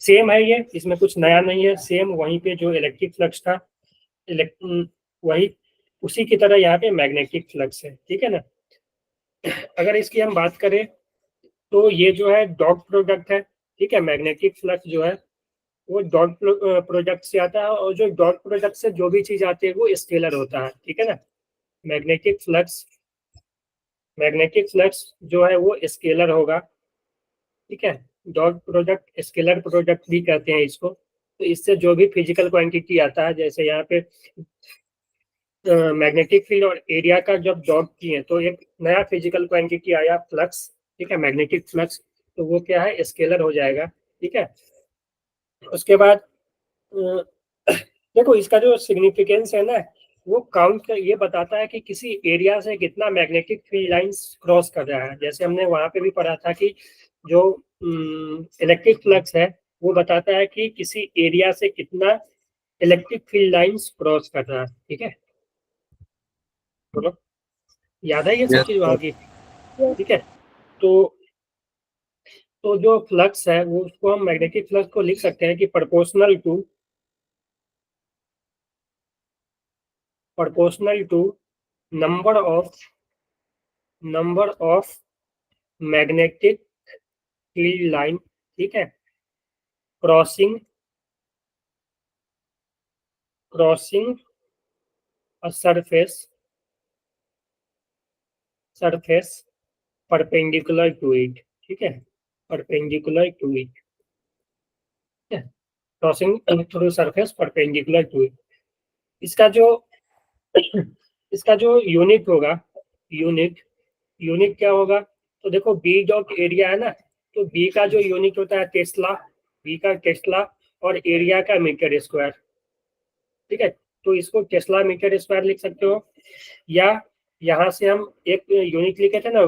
सेम है ये, इसमें कुछ नया नहीं है, सेम वहीं पे जो इलेक्ट्रिक फ्लक्स था वही उसी की तरह यहाँ पे मैग्नेटिक फ्लक्स है, ठीक है ना। अगर इसकी हम बात करें तो ये जो है डॉट प्रोडक्ट है, ठीक है। मैग्नेटिक फ्लक्स जो है वो डॉट प्रोडक्ट से आता है, और जो डॉट प्रोडक्ट से जो भी चीज आती है वो स्केलर होता है, ठीक है ना। मैग्नेटिक फ्लक्स जो है वो स्केलर होगा, ठीक है। डॉट प्रोडक्ट स्केलर प्रोडक्ट भी कहते हैं इसको। तो इससे जो भी फिजिकल क्वांटिटी आता है, जैसे यहाँ पे मैग्नेटिक फील्ड और एरिया का जब डॉट किए तो एक नया फिजिकल क्वांटिटी आया फ्लक्स, ठीक है, मैग्नेटिक फ्लक्स। तो वो क्या है, स्केलर हो जाएगा, ठीक है। उसके बाद देखो इसका जो सिग्निफिकेंस है ना, वो काउंट ये बताता है कि किसी एरिया से कितना मैग्नेटिक फील्ड लाइंस क्रॉस कर रहा है। जैसे हमने वहां पे भी पढ़ा था कि जो इलेक्ट्रिक फ्लक्स है वो बताता है कि किसी एरिया से कितना इलेक्ट्रिक फील्ड लाइंस क्रॉस कर रहा है, ठीक है। बोलो, याद है ये सब Yes, चीज वहां sir. की, ठीक है। तो जो फ्लक्स है वो उसको हम मैग्नेटिक फ्लक्स को लिख सकते हैं कि proportional to number of magnetic field line, ठीक है, crossing a surface perpendicular to it, ठीक है, perpendicular to it, crossing through surface perpendicular to it. इसका जो यूनिट होगा, यूनिट क्या होगा, तो देखो बी डॉट एरिया है ना, तो बी का जो यूनिट होता है टेस्ला, बी का टेस्ला, और एरिया का मीटर स्क्वायर, ठीक है। तो इसको टेस्ला मीटर स्क्वायर लिख सकते हो, या यहाँ से हम एक यूनिट लिखे थे ना,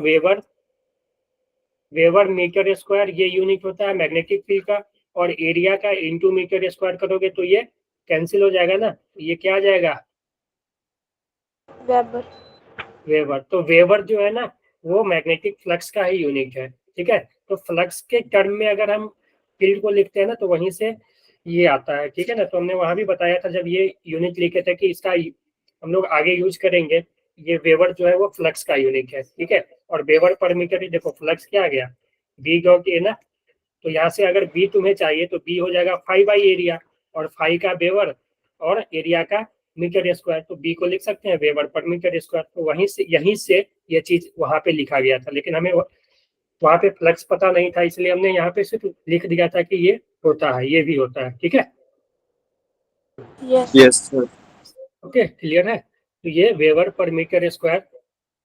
वेबर मीटर स्क्वायर, ये यूनिट होता है मैग्नेटिक फील्ड का, और एरिया का इंटू मीटर स्क्वायर करोगे तो ये कैंसिल हो जाएगा ना, ये क्या आ जाएगा, वेबर। तो वेबर जो है ना वो मैग्नेटिक फ्लक्स का ही यूनिट है, ठीक है। तो फ्लक्स के टर्म में अगर हम फील्ड को लिखते हैं ना तो वहीं से ये आता है, ठीक है ना। तो हमने वहां भी बताया था जब ये यूनिट लिखे थे कि इसका हम लोग आगे यूज करेंगे। ये वेबर जो है वो फ्लक्स का यूनिट है, ठीक है। और वेबर पर मीटर, देखो फ्लक्स क्या आ गया, बी डॉट ए ना। तो यहाँ से अगर बी तुम्हें चाहिए तो बी हो जाएगा 5/एरिया, और 5 का वेबर और एरिया का मीटर स्क्वायर, तो बी को लिख सकते हैं वेबर पर मीटर स्क्वायर। तो यहीं से ये चीज वहां पे लिखा गया था, लेकिन हमें वहां पे फ्लक्स पता नहीं था, इसलिए हमने यहाँ पे सिर्फ लिख दिया था कि ये होता है, ये भी होता है, ठीक है। Yes, sir. ओके, क्लियर है। तो ये weber per metre square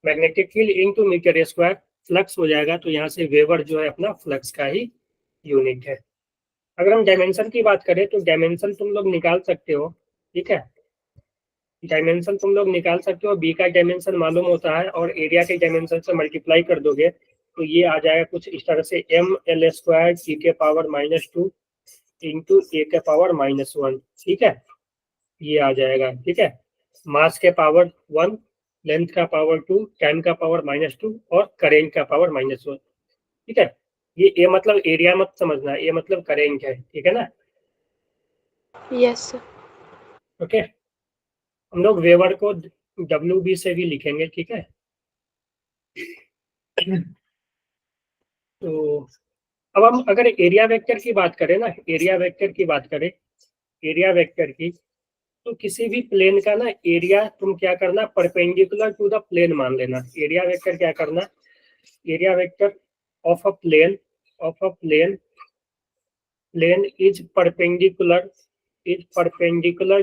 magnetic field into metre square flux हो जाएगा। तो यहाँ से वेबर जो है अपना फ्लक्स का ही यूनिट है। अगर हम डायमेंशन की बात करें तो डायमेंशन तुम लोग निकाल सकते हो, ठीक है। डायमेंशन तुम लोग निकाल सकते हो, बी का डायमेंशन मालूम होता है और एरिया के डायमेंशन से मल्टीप्लाई कर दोगे तो ये आ जाएगा कुछ इस तरह से, ml² e के पावर -2 इंटू ए के पावर -1, ठीक है। ये आ जाएगा, ठीक है। मास के पावर 1, लेंथ का पावर 2, टाइम का पावर -2 और करेंट का पावर -1, ठीक है। ये ए मतलब एरिया मत समझना, ए मतलब करेंट है, ठीक है ना। यस ओके, हम लोग वेबर को WB से भी लिखेंगे, ठीक है। तो अब हम अगर एरिया वेक्टर की बात करें ना, एरिया वेक्टर की, तो किसी भी प्लेन का ना एरिया तुम क्या करना, परपेंडिकुलर टू द प्लेन मान लेना। एरिया वेक्टर क्या करना, area vector of a plane is perpendicular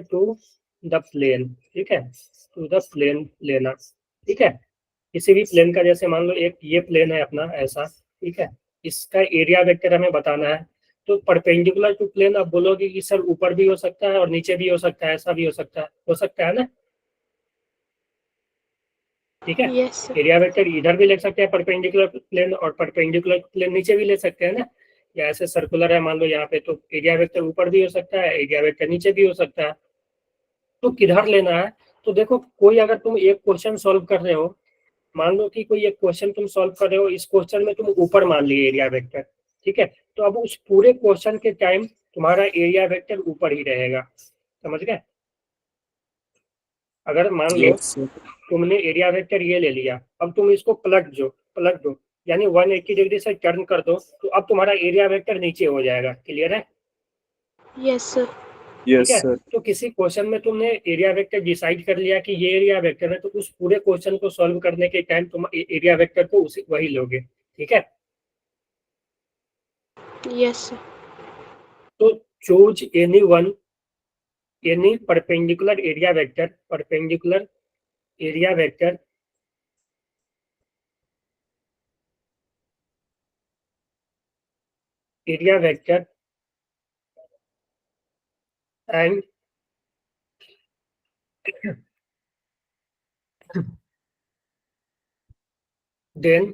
to the plane, ठीक है, टू द प्लेन लेना, ठीक है। किसी भी प्लेन का, जैसे मान लो एक ये प्लेन है अपना ऐसा, ठीक है, इसका एरिया वेक्टर हमें बताना है। तो परपेंडिकुलर टू प्लेन, अब बोलोगे कि सर ऊपर भी हो सकता है और नीचे भी हो सकता है, ऐसा भी हो सकता है ना, ठीक है। यस एरिया वेक्टर इधर भी ले सकते हैं परपेंडिकुलर प्लेन, और परपेंडिकुलर प्लेन नीचे भी ले सकते हैं ना। या ऐसे सर्कुलर है मान लो यहाँ पे, तो एरिया वेक्टर ऊपर भी हो सकता है, एरिया वेक्टर नीचे भी हो सकता है। तो किधर लेना है, तो देखो कोई अगर तुम एक क्वेश्चन सॉल्व कर रहे हो मान लो कि कोई एक क्वेश्चन तुम सॉल्व कर रहे हो, इस क्वेश्चन में तुम ऊपर मान लिए एरिया वेक्टर, ठीक है, तो अब उस पूरे क्वेश्चन के टाइम तुम्हारा एरिया वेक्टर ऊपर ही रहेगा, समझ गए। अगर मान लो Yes, sir. तुमने एरिया वेक्टर ये ले लिया, अब तुम इसको पलट दो, यानी 180 डिग्री से टर्न कर दो, तो अब तुम्हारा एरिया वेक्टर नीचे हो जाएगा। क्लियर है? Yes sir. ठीक Yes, है, sir. तो किसी क्वेश्चन में तुमने एरिया वेक्टर डिसाइड कर लिया कि ये एरिया वेक्टर है, तो उस पूरे क्वेश्चन को सॉल्व करने के टाइम तुम एरिया वेक्टर को उसी वही लोगे। ठीक है, यस सर। तो choose any perpendicular area vector and then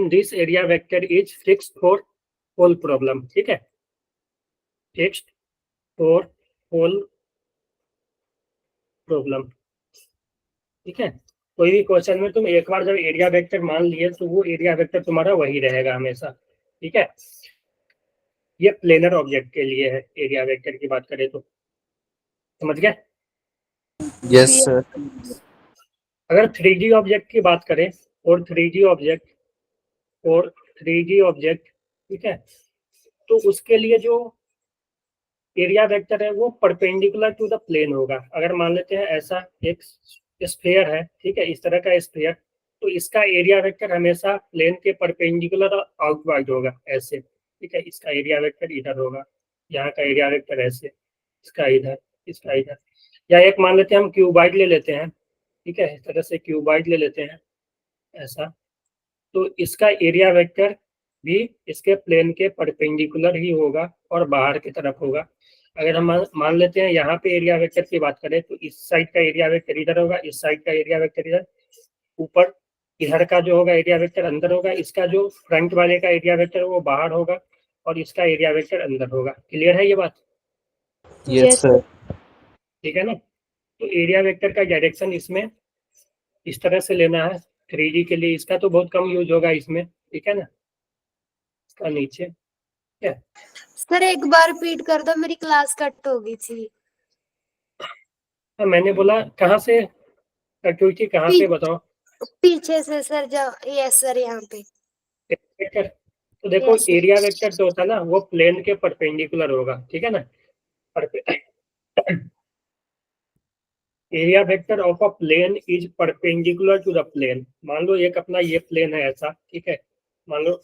this area vector is fixed for whole problem. ठीक है, फिक्स्ड फॉर होल प्रॉब्लम। ठीक है, कोई भी क्वेश्चन में तुम एक बार जब एरिया वेक्टर मान लिए तो वो एरिया वेक्टर तुम्हारा वही रहेगा हमेशा। ठीक है, ये प्लेनर ऑब्जेक्ट के लिए है, एरिया वेक्टर की बात करें तो, समझ गए। Yes, sir. अगर 3D ऑब्जेक्ट की बात करें, और 3D ऑब्जेक्ट, ठीक है, तो उसके लिए जो एरिया वेक्टर है वो परपेंडिकुलर टू द प्लेन होगा। अगर मान लेते हैं ऐसा एक स्फीयर है, ठीक है, इस तरह का स्फीयर, तो इसका एरिया वेक्टर हमेशा प्लेन के परपेंडिकुलर आउटवर्ड होगा, ऐसे। ठीक है, इसका एरिया वेक्टर इधर होगा, यहाँ का एरिया वेक्टर ऐसे, इसका इधर, इसका इधर। या एक मान लेते हैं हम क्यूबाइड ले लेते हैं, ठीक है, इस तरह से क्यूबाइड ले लेते हैं ऐसा, तो इसका एरिया वेक्टर भी इसके प्लेन के परपेंडिकुलर ही होगा और बाहर की तरफ होगा। अगर हम मान लेते हैं यहाँ पे एरिया वेक्टर की बात करें, तो इस साइड का एरिया वेक्टर इधर होगा, इस साइड का एरिया वेक्टर इधर, ऊपर इधर का जो होगा एरिया वेक्टर अंदर होगा, इसका जो फ्रंट वाले का एरिया वेक्टर वो बाहर होगा, और इसका एरिया वेक्टर अंदर होगा। क्लियर है ये बात? Yes, sir. ठीक है ना, तो एरिया वेक्टर का डायरेक्शन इसमें इस तरह से लेना है। 3D के लिए इसका तो बहुत कम यूज होगा इसमें, ठीक है ना, इसका नीचे, ठीक है। सर एक बार रिपीट कर दो, मेरी क्लास कट हो गई थी। मैंने बोला कहाँ से कट हुई थी, कहाँ से बताओ? पीछे से सर, जो यस सर यहाँ पे। वेक्टर, तो देखो यस एरिया वेक्टर जो होता है ना वो प्लेन के परपेंडिकुलर होगा, ठीक है ना। Area vector of a plane is perpendicular to the plane. मान लो एक अपना ये प्लेन है ऐसा, ठीक है, मान लो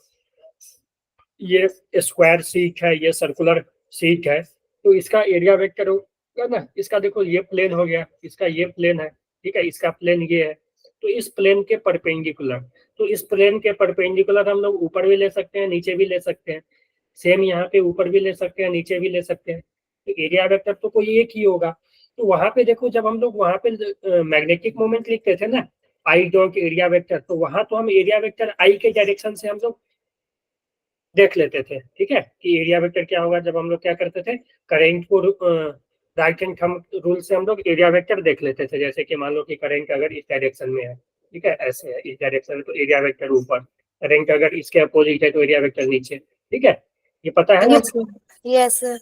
ये स्क्वायर शीट है, ये सर्कुलर शीट है, तो इसका एरिया वेक्टर होगा ना, इसका देखो ये प्लेन हो गया, इसका ये प्लेन है, ठीक है, इसका प्लेन ये है, तो इस प्लेन के परपेंडिकुलर, तो इस प्लेन के परपेंडिकुलर हम लोग ऊपर भी ले सकते हैं, नीचे भी ले सकते हैं। सेम यहाँ पे ऊपर भी ले सकते हैं, नीचे भी ले सकते हैं, तो एरिया वेक्टर तो कोई एक ही होगा। तो वहां पे देखो, जब हम लोग वहां पे मैग्नेटिक मोमेंट लिखते थे ना, आई डॉट एरिया वेक्टर, तो वहां तो हम एरिया वेक्टर आई के डायरेक्शन से हम लोग देख लेते थे, ठीक है, कि एरिया वेक्टर क्या होगा। जब हम लोग क्या करते थे, करेंट को राइट हैंड थंब रूल से हम लोग एरिया वेक्टर देख लेते थे। जैसे कि मान लो कि करंट अगर इस डायरेक्शन में है, ठीक है, ऐसे है इस डायरेक्शन में, तो एरिया वेक्टर ऊपर, करंट अगर इसके अपोजिट है तो एरिया वेक्टर नीचे। ठीक है, ये पता है ना। Yes sir. Yes sir.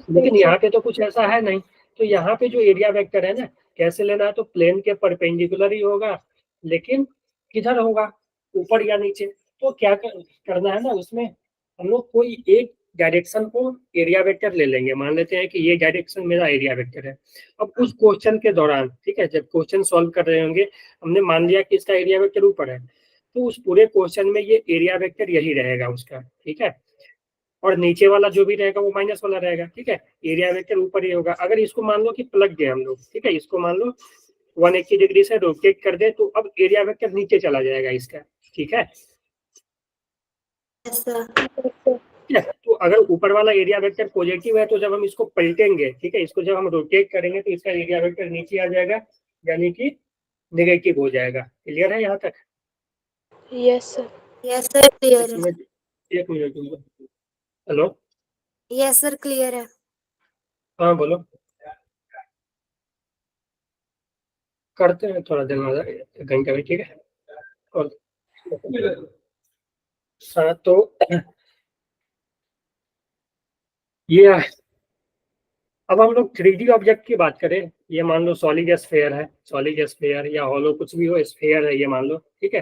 लेकिन यहाँ पे तो कुछ ऐसा है नहीं, तो यहाँ पे जो एरिया वेक्टर है ना, कैसे लेना है, तो प्लेन के परपेंडिकुलर ही होगा, लेकिन किधर होगा, ऊपर या नीचे। तो क्या करना है ना, उसमें हम लोग कोई एक डायरेक्शन को एरिया वेक्टर ले लेंगे। मान लेते हैं कि ये डायरेक्शन मेरा एरिया वेक्टर है। अब उस क्वेश्चन के दौरान, ठीक है, जब क्वेश्चन सॉल्व कर रहे होंगे, हमने मान लिया कि इसका एरिया वेक्टर ऊपर है, तो उस पूरे क्वेश्चन में ये एरिया वेक्टर यही रहेगा उसका, ठीक है, और नीचे वाला जो भी रहेगा वो माइनस वाला रहेगा। ठीक है, एरिया वेक्टर ऊपर ही होगा। अगर इसको मान लो कि पलट गए हम लोग, ठीक है, इसको मान लो 180 डिग्री से रोटेट कर दे, तो अब एरिया वेक्टर नीचे चला जाएगा इसका। ठीक है, यस सर। ठीक है, तो अगर ऊपर वाला एरिया वेक्टर पॉजिटिव है, तो जब हम इसको पलटेंगे, ठीक है, इसको जब हम रोटेट करेंगे, तो इसका एरिया वेक्टर नीचे आ जाएगा, यानी कि नेगेटिव हो जाएगा। क्लियर है यहाँ तक? Yes sir. Yes sir clear एक है। मिनट, एक minute. Hello, yes sir clear है। हाँ बोलो, करते हैं थोड़ा देर में, 1 घंटे में, ठीक है। और तो ये अब हम लोग 3D ऑब्जेक्ट की बात करें। ये मान लो सॉलिड स्फेयर है, सॉलिड स्फेयर या हॉलो कुछ भी हो, स्फेयर है ये मान लो, ठीक है।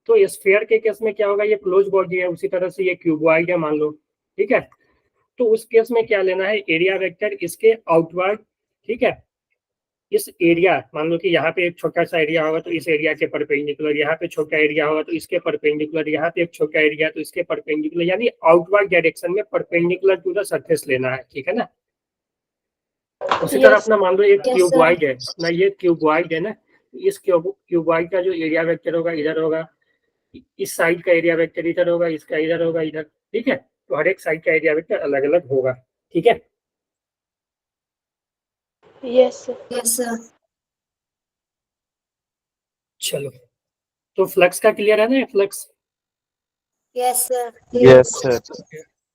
तो स्फेयर के केस में क्या होगा, ये क्लोज बॉडी है, उसी तरह से ये क्यूबॉइड है मान लो, ठीक है। तो उस केस में क्या लेना है, एरिया वेक्टर इसके आउटवर्ड, ठीक है। इस एरिया मान लो कि यहाँ पे एक छोटा सा एरिया होगा तो इस एरिया के परपेंडिकुलर, यहाँ पे छोटा एरिया होगा तो इसके परपेंडिकुलर, यहाँ पे एक छोटा एरिया तो इसके परपेंडिकुलर, यानी आउटवर्ड डायरेक्शन में परपेंडिकुलर टू द सरफेस लेना है, ठीक है ना। उसी तरह Yes. अपना मान लो एक Yes, क्यूबॉइड है ना, ये क्यूबॉइड है ना, इस क्यूबॉइड का जो एरिया वेक्टर होगा इधर होगा, इस साइड का एरिया वेक्टर इधर होगा, इसका इधर होगा इधर, ठीक है। तो हर एक साइड का एरिया वेक्टर अलग अलग होगा, ठीक है। Yes. yes, sir. चलो, तो फ्लक्स का क्लियर है ना, flux. Yes, sir. Yes, sir.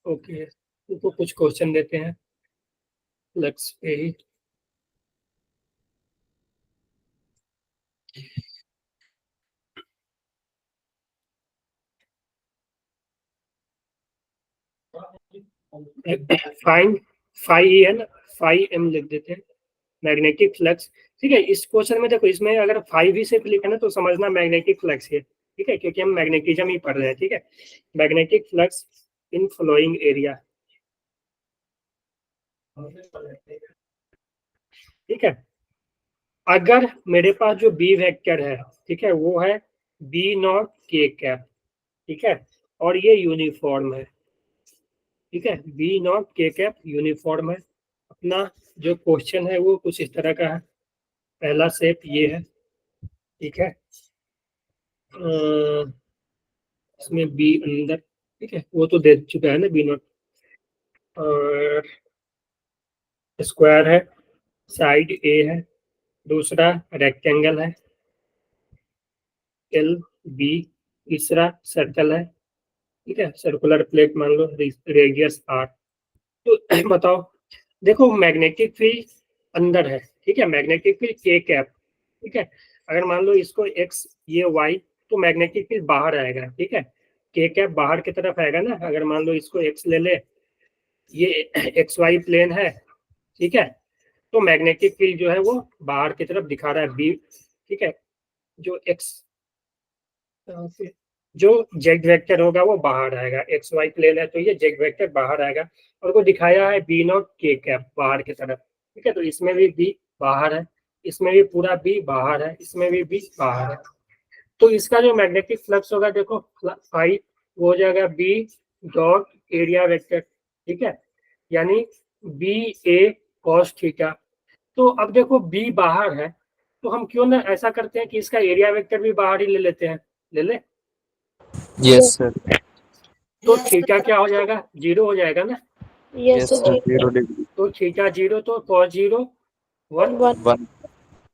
Okay, तो कुछ क्वेश्चन देते हैं फ्लक्स पे ही। फाइंड फाई है ना, फाई एम लिख देते हैं, मैग्नेटिक फ्लक्स, ठीक है। इस क्वेश्चन में देखो, इसमें अगर फाइव ही सिर्फ लिखा ना तो समझना मैग्नेटिक फ्लक्स है, ठीक है, क्योंकि हम मैग्नेटिज्म ही पढ़ रहे हैं, ठीक है। Magnetic flux in flowing area, ठीक है। अगर मेरे पास जो बी वेक्टर है, ठीक है, वो है बी नॉट के कैप, ठीक है, और ये यूनिफॉर्म है, ठीक है, बी नॉट के कैप यूनिफॉर्म है। अपना जो क्वेश्चन है वो कुछ इस तरह का है। पहला शेप ये है, ठीक है, इसमें बी अंदर, ठीक है, वो तो दे चुका है ना बी नॉट, और स्क्वायर है, साइड ए है, दूसरा रेक्टेंगल है एल बी, तीसरा सर्कल है, ठीक है, सर्कुलर प्लेट मान लो, रेडियस आर। तो बताओ, देखो मैग्नेटिक फील्ड अंदर है, ठीक है, मैग्नेटिक फील्ड के कैप, ठीक है। अगर मान लो इसको एक्स, ये वाई, तो मैग्नेटिक फील्ड बाहर आएगा, ठीक है, के कैप बाहर की तरफ आएगा ना। अगर मान लो इसको एक्स ले ले, ये एक्स वाई प्लेन है, ठीक है, तो मैग्नेटिक फील्ड जो है वो बाहर की तरफ दिखा रहा है बी, ठीक है। जो एक्स, जो जेड वेक्टर होगा वो बाहर आएगा, एक्स वाई प्लेन है तो ये जेड वेक्टर बाहर आएगा, और को दिखाया है बी नॉट के कैप बाहर की तरफ, ठीक है। तो इसमें भी बी बाहर है, इसमें भी पूरा बी बाहर है, इसमें भी बी बाहर है। तो इसका जो मैग्नेटिक फ्लक्स होगा देखो, फाई वो हो जाएगा बी डॉट एरिया वेक्टर, ठीक है, यानी बी ए कॉस थीटा। तो अब देखो बी बाहर है, तो हम क्यों ना ऐसा करते हैं कि इसका एरिया वेक्टर भी बाहर ही ले लेते हैं, ले ले। Yes, sir. तो Yes, थीटा sir. क्या हो जाएगा, 0 हो जाएगा ना। Yes. Yes, sir. 0 degree. तो थीटा 0 तो cos 0 1, 1.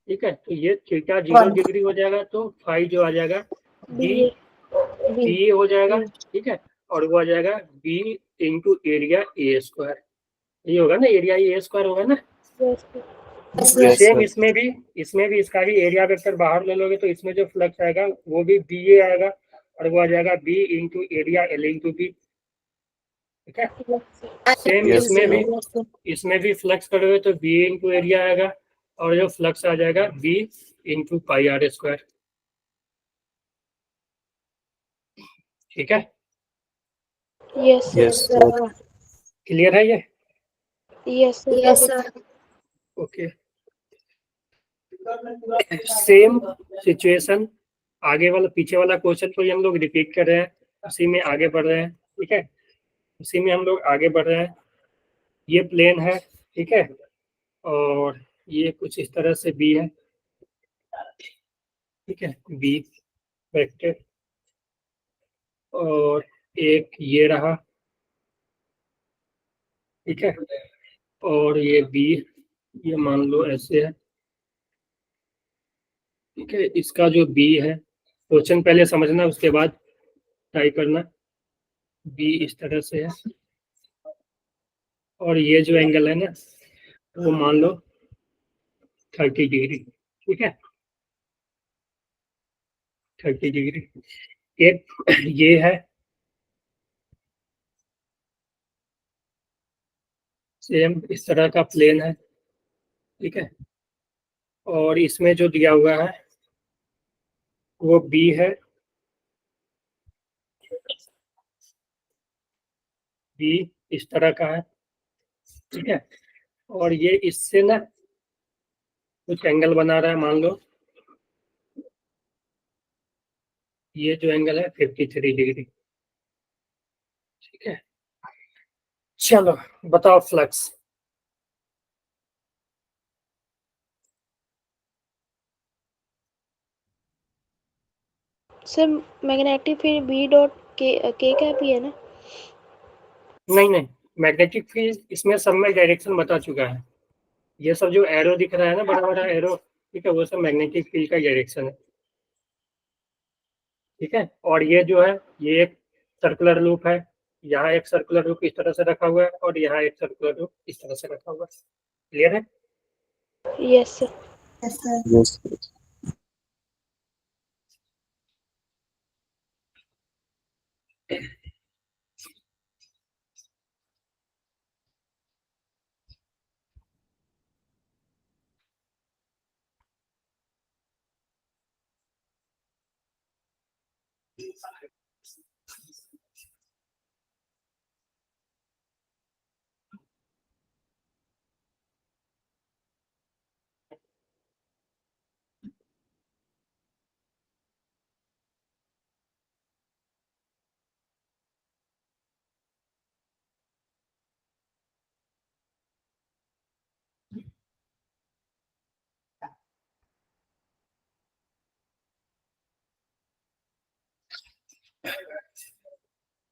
ठीक है। तो ये थीटा 0 One. डिग्री हो जाएगा, तो फाई जो आ जाएगा बी B. बी हो जाएगा, ठीक है, और वो आ जाएगा B into area A square, ये होगा ना, एरिया ए स्क्वायर होगा ना। Yes. Yes, sir. Yes, same sir. इसमें भी इसका ही एरिया वेक्टर बाहर ले लोगे तो इसमें जो फ्लक्स आएगा वो भी बी ए आएगा, और वो आ जाएगा B into area L into B, ठीक है। सेम Yes, इसमें भी फ्लक्स करोगे तो बी इंटू एरिया आएगा, और जो फ्लक्स आ जाएगा B into pi R square, ठीक है। Yes. Yes, Yes, sir. sir. Clear है ये, Yes. Yes, sir. Okay. Same situation, आगे वाला पीछे वाला क्वेश्चन को हम लोग रिपीट कर रहे हैं, उसी में आगे बढ़ रहे हैं, ठीक है, उसी में हम लोग आगे बढ़ रहे हैं। ये प्लेन है, ठीक है, और ये कुछ इस तरह से बी है, ठीक है, बी वेक्टर, और एक ये रहा, ठीक है, और ये बी, ये मान लो ऐसे है, ठीक है। इसका जो बी है, क्वेश्चन पहले समझना उसके बाद ट्राई करना। बी इस तरह से है, और ये जो एंगल है ना वो मान लो 30 डिग्री, ठीक है। 30 डिग्री। एक ये है, सेम इस तरह का प्लेन है, ठीक है। और इसमें जो दिया हुआ है वो बी है, बी इस तरह का है, ठीक है। और ये इससे ना कुछ एंगल बना रहा है, मान लो ये जो एंगल है 53 डिग्री, ठीक है। चलो बताओ flux. Sir magnetic field B dot K cap ही है ना? नहीं नहीं, मैग्नेटिक फील्ड इसमें सब में डायरेक्शन बता चुका है। ये सब जो एरो दिख रहा है ना, बड़ा बड़ा एरो, ठीक है, वो सब मैग्नेटिक फील्ड का डायरेक्शन है, ठीक है। और ये जो है ये एक सर्कुलर लूप है, यहाँ एक सर्कुलर लूप इस तरह से रखा हुआ है और यहाँ एक सर्कुलर लूप इस तरह से रखा हुआ है। क्लियर है? Yes sir. Yes, sir.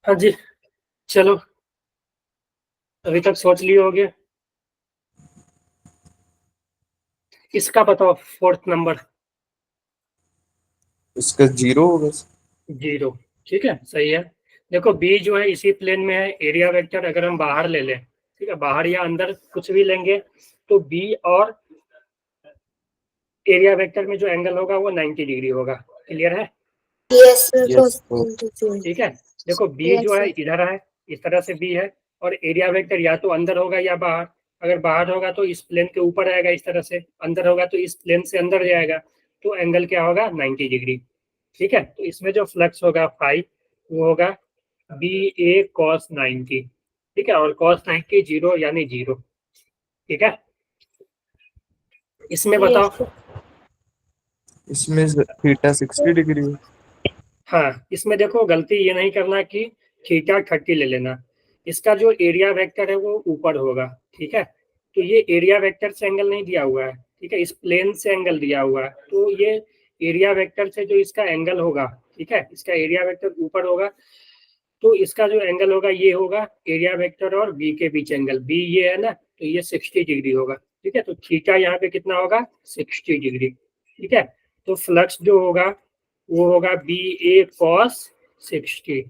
हाँ जी, चलो अभी तक सोच लिए होगे। इसका बताओ फोर्थ नंबर। इसका 0 होगा sir. 0, ठीक है, सही है। देखो बी जो है इसी प्लेन में है, एरिया वेक्टर अगर हम बाहर ले लें, ठीक है, बाहर या अंदर कुछ भी लेंगे तो बी और एरिया वेक्टर में जो एंगल होगा वो 90 डिग्री होगा। क्लियर है? Yes Yes, sir. ठीक है। देखो बी Yes, जो है sir. इधर है, इस तरह से बी है, और एरिया वेक्टर या तो अंदर होगा या बाहर। अगर बाहर होगा तो इस प्लेन के ऊपर आएगा इस तरह से, अंदर होगा तो इस प्लेन से अंदर जाएगा, तो एंगल क्या होगा 90 डिग्री। ठीक है, तो इसमें जो फ्लक्स होगा फाई वो होगा बी ए कॉस 90, ठीक है, और कॉस 90 0 यानी 0, ठीक है। इसमें बताओ। Yes sir. इसमें थीटा 60 डिग्री है. हाँ, इसमें देखो गलती ये नहीं करना कि थीटा 30 ले लेना, इसका जो एरिया वेक्टर है वो ऊपर होगा, ठीक है। तो ये एरिया वेक्टर से एंगल नहीं दिया हुआ है, ठीक है, इस प्लेन से एंगल दिया हुआ है, तो ये एरिया वेक्टर से जो इसका एंगल होगा, ठीक है, इसका एरिया वेक्टर ऊपर होगा, तो इसका जो एंगल होगा ये होगा एरिया वेक्टर और बी के बीच एंगल, बी ये है ना, तो ये 60 डिग्री होगा, ठीक है। तो थीटा यहाँ पे कितना होगा 60 डिग्री, ठीक है। तो फ्लक्स जो होगा वो होगा बी ए कॉस 60,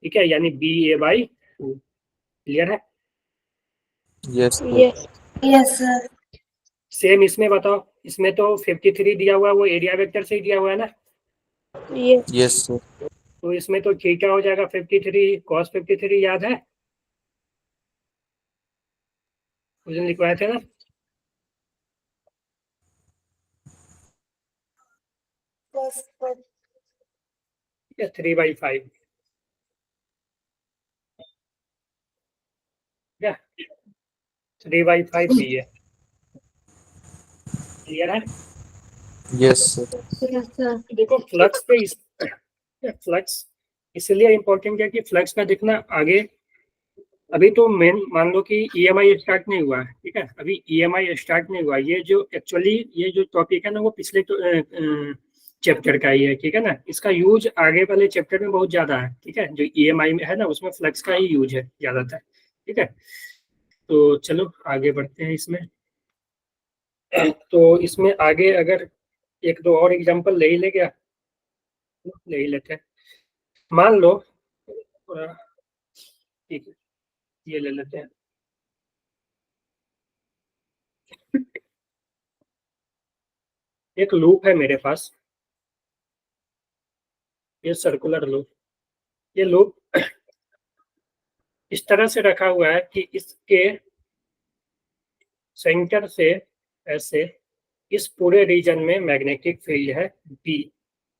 ठीक है, यानी बी ए बाई 2। क्लियर है? Yes, sir. Yes. Yes, sir. Same इसमें बताओ, इसमें तो 53 दिया हुआ है, वो एरिया वेक्टर से ही दिया हुआ है ना, यस। Yes, sir. तो इसमें तो थीटा हो जाएगा 53 कॉस 53, याद है उस दिन लिखवाए थे ना, Yes, sir. 3/5, ठीक है, 3/5 बी है। क्लियर है? Yes, sir. Yes, sir. देखो फ्लक्स पे फ्लक्स इसलिए इम्पोर्टेंट है कि फ्लक्स का देखना आगे, अभी तो मेन मान लो कि ईएमआई स्टार्ट नहीं हुआ है, ठीक है, अभी ईएमआई स्टार्ट नहीं हुआ, ये जो एक्चुअली ये जो टॉपिक है ना वो पिछले चैप्टर का ही है, ठीक है ना, इसका यूज आगे वाले चैप्टर में बहुत ज्यादा है, ठीक है, जो ईएमआई में है ना उसमें फ्लक्स का ही यूज है ज्यादातर, ठीक है। तो चलो आगे बढ़ते हैं इसमें। तो इसमें आगे अगर एक दो और एग्जांपल ले ही ले गया, ले ही लेते हैं। मान लो ठीक है, ये ले लेते हैं। एक लूप है मेरे पास, ये सर्कुलर लूप, ये लूप इस तरह से रखा हुआ है कि इसके सेंटर से ऐसे इस पूरे रीजन में मैग्नेटिक फील्ड है बी,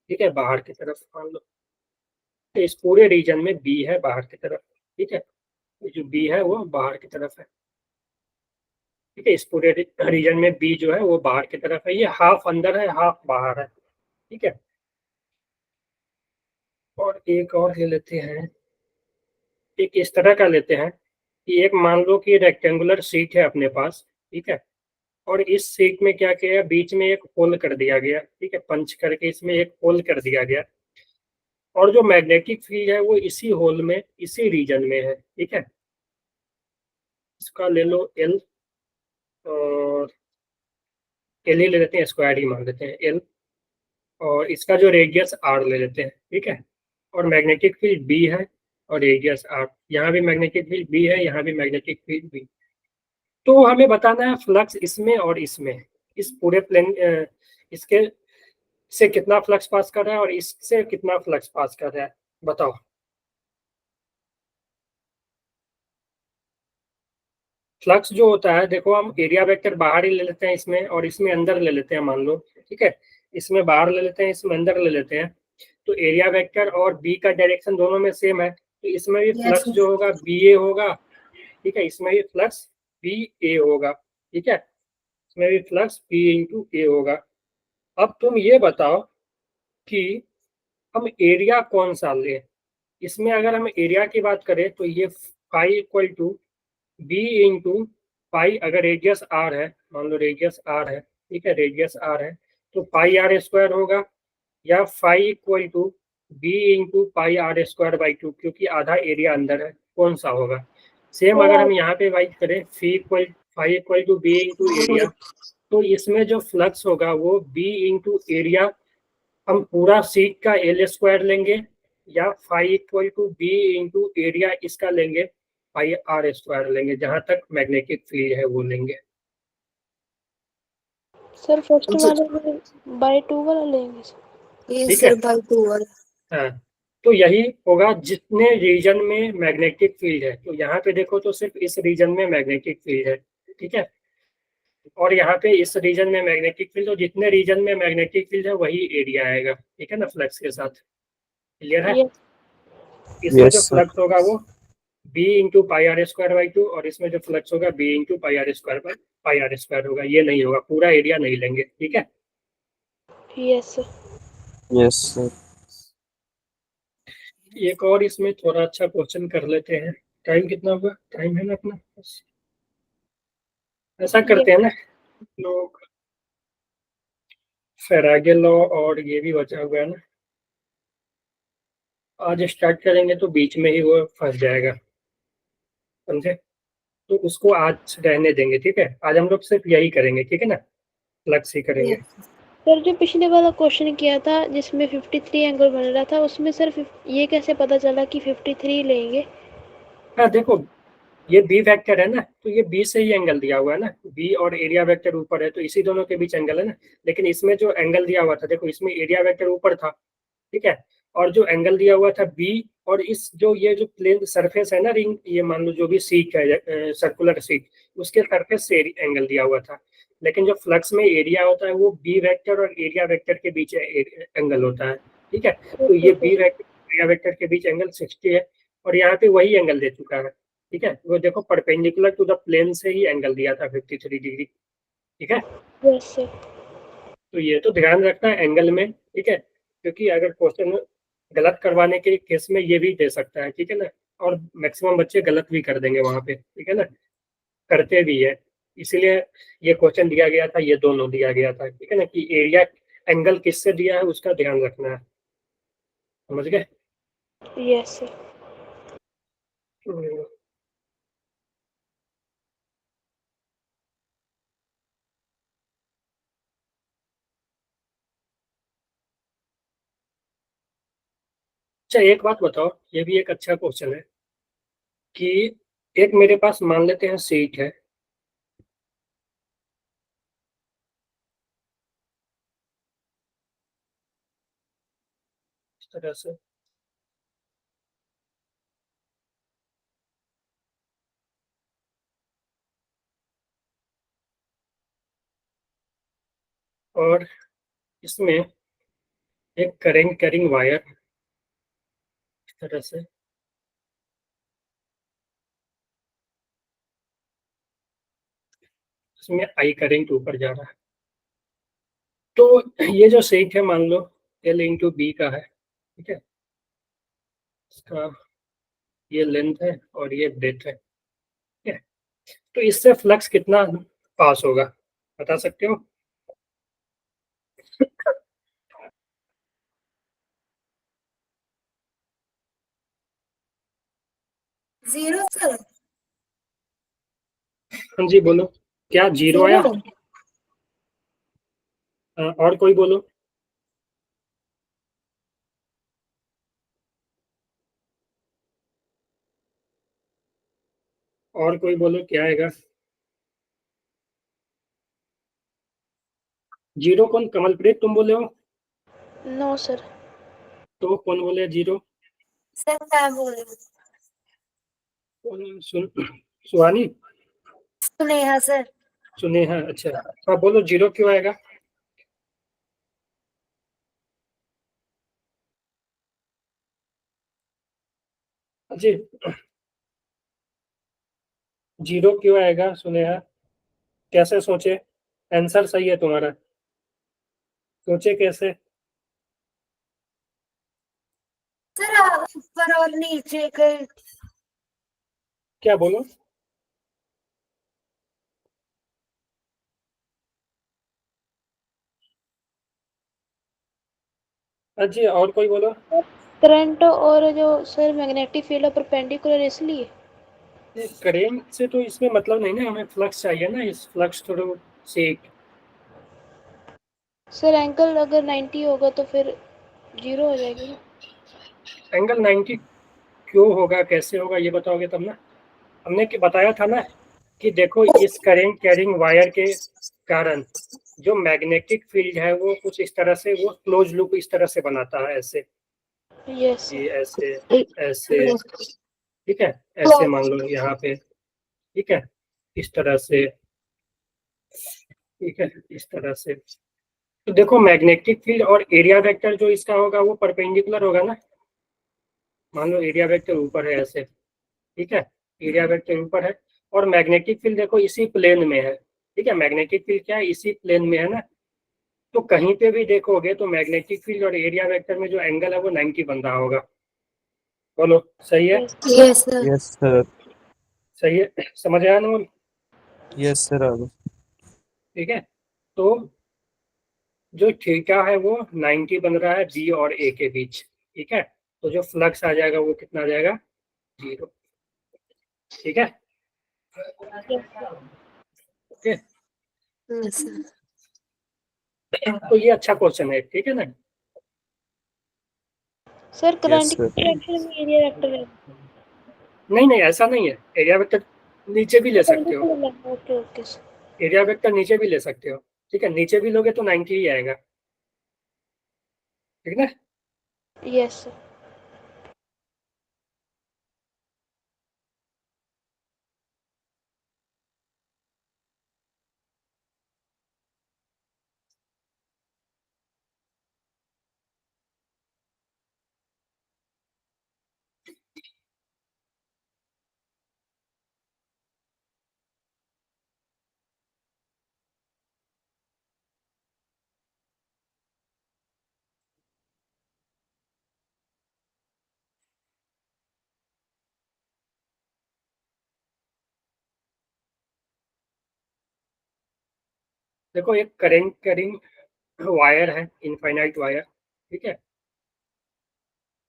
ठीक है, बाहर की तरफ मान लो, तो इस पूरे रीजन में बी है बाहर की तरफ, ठीक है, जो बी है वो बाहर की तरफ है, ठीक है, इस पूरे रीजन में बी जो है वो बाहर की तरफ है, ये हाफ अंदर है हाफ बाहर है, ठीक है। और एक और ले लेते हैं, एक इस तरह का लेते हैं कि एक मान लो कि रेक्टेंगुलर शीट है अपने पास, ठीक है, और इस शीट में क्या किया, बीच में एक होल कर दिया गया, ठीक है, पंच करके इसमें एक होल कर दिया गया, और जो मैग्नेटिक फील्ड है वो इसी होल में इसी रीजन में है, ठीक है। इसका ले लो एल, और एल ही ले लेते हैं, स्क्वायर ही मान लेते हैं एल, और इसका जो रेडियस आर ले लेते हैं, ठीक है, और मैग्नेटिक फील्ड बी है और रेडियस आर, यहाँ भी मैग्नेटिक फील्ड बी है, यहाँ भी मैग्नेटिक फील्ड बी। तो हमें बताना है फ्लक्स इसमें और इसमें, इस पूरे प्लेन इसके से कितना फ्लक्स पास कर रहा है और इससे कितना फ्लक्स पास कर रहा है, बताओ। फ्लक्स जो होता है, देखो हम एरिया वेक्टर बाहर ही ले लेते हैं इसमें, और इसमें अंदर ले लेते हैं मान लो, ठीक है, इसमें बाहर ले लेते हैं, इसमें अंदर ले लेते हैं, तो एरिया वेक्टर और बी का डायरेक्शन दोनों में सेम है, तो इसमें भी फ्लक्स जो होगा बी ए होगा, ठीक है, इसमें भी फ्लक्स बी ए होगा, ठीक है, इसमें भी फ्लक्स बी इंटू ए होगा। अब तुम ये बताओ कि हम एरिया कौन सा लें, इसमें अगर हम एरिया की बात करें तो ये phi equal to B into pi, अगर रेडियस आर है, मान लो रेडियस आर है, ठीक है, रेडियस आर है, तो पाई आर स्क्वायर होगा, या phi equal to B into pi R square by two, क्योंकि आधा एरिया अंदर है, कौन सा होगा। सेम अगर हम यहाँ पे वाइट करें phi equal to B into area, तो इसमें जो फ्लक्स होगा वो बी इंटू एरिया, हम पूरा सीट का एल स्क्वायर लेंगे, या phi equal to B into area इसका लेंगे, पाई आर स्क्वायर लेंगे, जहां तक मैग्नेटिक फील्ड है वो लेंगे। सर फर्स्ट वाले में बाय 2 वाला लेंगे सर। ये ठीक है, सर बाई 2 वाला। हाँ, तो यही होगा जितने रीजन में मैग्नेटिक फील्ड है, तो यहाँ पे देखो तो सिर्फ इस रीजन में मैग्नेटिक फील्ड है, ठीक है, और यहाँ पे इस रीजन में मैग्नेटिक फील्ड, और जितने रीजन में मैग्नेटिक फील्ड है वही एरिया आएगा, ठीक है ना, फ्लक्स के साथ। क्लियर है। ये इसमें जो यस सर। फ्लक्स होगा वो B into pi R square by two, और इसमें जो फ्लक्स होगा B into pi R square by pi R square होगा, ये नहीं होगा, पूरा एरिया नहीं लेंगे, ठीक है। Yes sir. Yes sir. एक और इसमें थोड़ा अच्छा क्वेश्चन कर लेते हैं, टाइम कितना हुआ, टाइम है ना अपना, ऐसा करते हैं ना लोग, फेरागे लॉ और ये भी बचा हुआ है ना, आज स्टार्ट करेंगे तो बीच में ही वो फंस जाएगा, समझे, तो उसको आज रहने देंगे, ठीक है, आज हम लोग सिर्फ यही करेंगे, ठीक है ना, फ्लक्स ही करेंगे। सर जो पिछले वाला क्वेश्चन किया था जिसमें 53 एंगल बन रहा था उसमें सर ये कैसे पता चला कि 53 लेंगे? हाँ देखो, ये बी वेक्टर है ना, तो ये बी से ही एंगल दिया हुआ है ना, बी और एरिया वेक्टर ऊपर है, तो इसी दोनों के बीच एंगल है ना, लेकिन इसमें जो एंगल दिया हुआ था, देखो इसमें एरिया वेक्टर ऊपर था, ठीक है, और जो एंगल दिया हुआ था बी, और इस जो ये जो प्लेन सरफेस है ना रिंग, ये मान लो जो भी सीट है सर्कुलर सीट, उसके सरफेस से एंगल दिया हुआ था, लेकिन जो फ्लक्स में एरिया होता है वो बी वेक्टर और एरिया वेक्टर के बीच एंगल होता है, ठीक है, तो ये बी वेक्टर एरिया वेक्टर के बीच एंगल 60 है, और यहाँ पे वही एंगल दे चुका है, ठीक है, वो देखो परपेंडिकुलर टू द प्लेन से ही एंगल दिया था 53 डिग्री, ठीक है, यस सर। तो ये तो ध्यान रखना है एंगल में, ठीक है, क्योंकि अगर क्वेश्चन गलत करवाने के केस में ये भी दे सकता है, ठीक है ना, और मैक्सिमम बच्चे गलत भी कर देंगे वहां पे, ठीक है ना, करते भी है, इसीलिए ये क्वेश्चन दिया गया था, ये दोनों दिया गया था, ठीक है ना, कि एरिया एंगल किससे दिया है उसका ध्यान रखना है, समझ गए। Yes sir. अच्छा एक बात बताओ, ये भी एक अच्छा क्वेश्चन है कि एक मेरे पास मान लेते हैं सीट है, तरह से। और इसमें एक करंट कैरिंग वायर इस तरह से, इसमें आई करंट ऊपर जा रहा है। तो ये जो सेट है मान लो L इंटू बी का है, ठीक है, इसका ये लेंथ है और ये ब्रेथ है, ठीक है। तो इससे फ्लक्स कितना पास होगा बता सकते हो? Zero sir. हाँ जी बोलो, क्या जीरो आया? जीरो। और कोई बोलो। और कोई बोलो क्या आएगा? जीरो कौन? कमलप्रीत तुम बोले हो? No sir. तो कौन बोले जीरो? सर क्या बोल रहे हो? सुन, सुहानी, सुनेहा सर। सुनेहा, अच्छा। हाँ बोलो जीरो क्यों आएगा? जी, जीरो क्यों आएगा सुनेहा? कैसे सोचे? आंसर सही है तुम्हारा, सोचे कैसे? सर आप ऊपर और नीचे के। क्या बोलो? जी और कोई बोलो। करंट और जो सर मैग्नेटिक फील्ड है परपेंडिकुलर इसलिए। करेंट से तो इसमें मतलब नहीं ना, हमें फ्लक्स चाहिए ना, इस फ्लक्स थ्रू से। सर एंगल अगर 90 होगा तो फिर जीरो हो जाएगी ना। एंगल 90 क्यों होगा, कैसे होगा, ये बताओगे तब ना। हमने बताया था ना कि देखो इस करंट कैरिंग वायर के कारण जो मैग्नेटिक फील्ड है वो कुछ इस तरह से, वो क्लोज लूप इस तरह से बनाता है, ऐसे, यस ये सर। ऐसे, ऐसे, ठीक है, ऐसे मान लो यहाँ पे, ठीक है, इस तरह से, ठीक है, इस तरह से। तो देखो मैग्नेटिक फील्ड और एरिया वेक्टर जो इसका होगा वो परपेंडिकुलर होगा ना। मान लो एरिया वेक्टर ऊपर है ऐसे, ठीक है, एरिया वेक्टर ऊपर है, और मैग्नेटिक फील्ड देखो इसी प्लेन में है, ठीक है, मैग्नेटिक फील्ड क्या है, इसी प्लेन में है ना। तो कहीं पे भी देखोगे तो मैग्नेटिक फील्ड और एरिया वेक्टर में जो एंगल है वो 90 बन रहा होगा। बोलो सही है? Yes sir. Yes sir. सही है, समझ आया ना? यस सर अब। ठीक है, तो जो थीटा है वो 90 बन रहा है बी और ए के बीच, ठीक है। तो जो फ्लक्स आ जाएगा वो कितना आ जाएगा? जीरो, ठीक है, ओके। Yes sir. तो ये अच्छा क्वेश्चन है, ठीक है ना। Sir yes current sir. की डायरेक्शन में एरिया वेक्टर है। नहीं नहीं ऐसा नहीं है, एरिया वेक्टर नीचे भी ले सकते हो, परपेंडिकुलर है। Okay okay sir. Area vector नीचे भी ले सकते हो, ठीक है, नीचे भी लोगे तो 90 ही आएगा, ठीक है ना। Yes sir. देखो एक करंट कैरिंग वायर है, इनफाइनाइट वायर, ठीक है,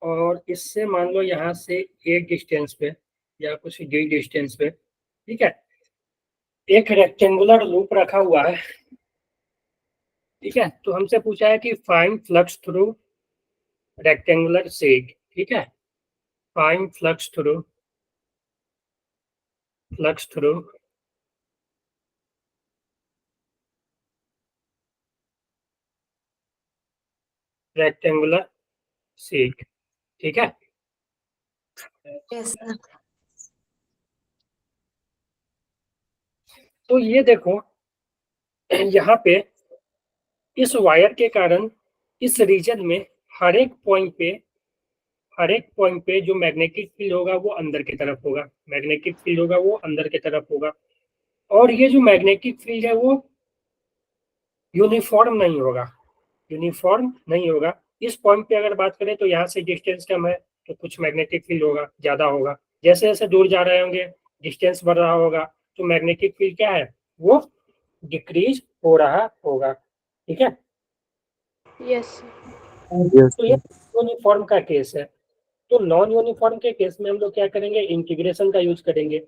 और इससे मान लो यहाँ से एक डिस्टेंस पे या कुछ डी डिस्टेंस पे, ठीक है, एक रेक्टेंगुलर लूप रखा हुआ है, ठीक है। तो हमसे पूछा है कि फाइंड फ्लक्स थ्रू रेक्टेंगुलर सेग, ठीक है, find flux through rectangular seek, ठीक है। Yes sir. तो ये देखो यहाँ पे इस वायर के कारण इस रीजन में हर एक पॉइंट पे जो मैग्नेटिक फील्ड होगा वो अंदर की तरफ होगा, मैग्नेटिक फील्ड होगा वो अंदर की तरफ होगा। और ये जो मैग्नेटिक फील्ड है वो यूनिफॉर्म नहीं होगा, यूनिफॉर्म नहीं होगा। इस पॉइंट पे अगर बात करें तो यहाँ से डिस्टेंस कम है तो कुछ मैग्नेटिक फील्ड होगा, ज्यादा होगा। जैसे जैसे दूर जा रहे होंगे डिस्टेंस बढ़ रहा होगा तो मैग्नेटिक फील्ड क्या है वो डिक्रीज हो रहा होगा, ठीक है। यस Yes, तो ये sir. यूनिफॉर्म का केस है। तो नॉन यूनिफॉर्म के केस में हम लोग क्या करेंगे, इंटीग्रेशन का यूज करेंगे।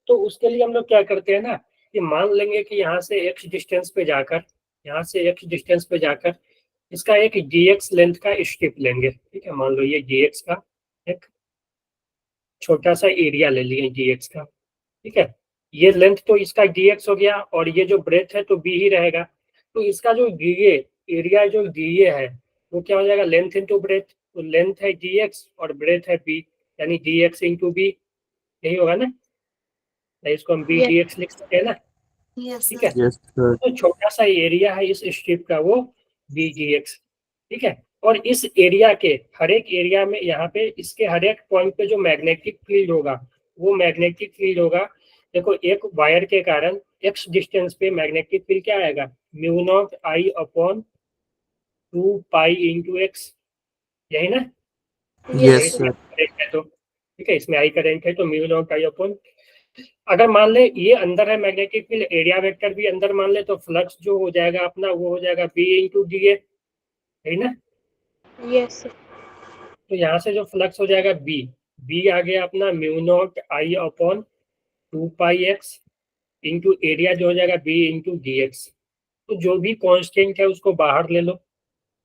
तो उसके लिए हम लोग क्या करते हैं ना कि मान लेंगे कि यहाँ से एक्स डिस्टेंस पे जाकर, यहाँ से एक्स डिस्टेंस पे जाकर इसका एक dx लेंथ का स्ट्रिप लेंगे, ठीक है। मान लो ये dx का एक छोटा सा एरिया ले लिए dx का, ठीक है। ये लेंथ तो इसका dx हो गया और ये जो ब्रेथ है तो b ही रहेगा। तो इसका जो dA एरिया जो dA है वो क्या हो जाएगा, लेंथ इंटू ब्रेथ। तो लेंथ है dx और ब्रेथ है b, यानी dx इंटू b, यही होगा ना। तो इसको हम b यस dx लिख सकते हैं ना, यस ठीक सर। है। Yes, sir. तो छोटा सा एरिया है इस स्ट्रिप का वो बी जी एक्स, ठीक है। और इस एरिया के हर एक एरिया में यहाँ पे इसके हर एक पॉइंट पे जो मैग्नेटिक फील्ड होगा वो मैग्नेटिक फील्ड होगा। देखो एक वायर के कारण एक्स डिस्टेंस पे मैग्नेटिक फील्ड क्या आएगा, म्यू नॉट आई अपॉन 2 पाई इंटू एक्स, यही ना। Yes, यही यस तो sir. करंट है, तो ठीक है इसमें आई करंट है तो म्यू नॉट आई अपॉन, अगर मान ले ये अंदर है मैग्नेटिक फील्ड, एरिया वेक्टर भी अंदर मान ले, तो फ्लक्स जो हो जाएगा अपना वो हो जाएगा बी इंटू डी ए, है ना। यस तो यहाँ से जो फ्लक्स हो जाएगा बी, बी आ गया अपना म्यू नॉट आई अपॉन 2 पाई एक्स इंटू एरिया जो हो जाएगा बी इंटू डी एक्स। तो जो भी कांस्टेंट है उसको बाहर ले लो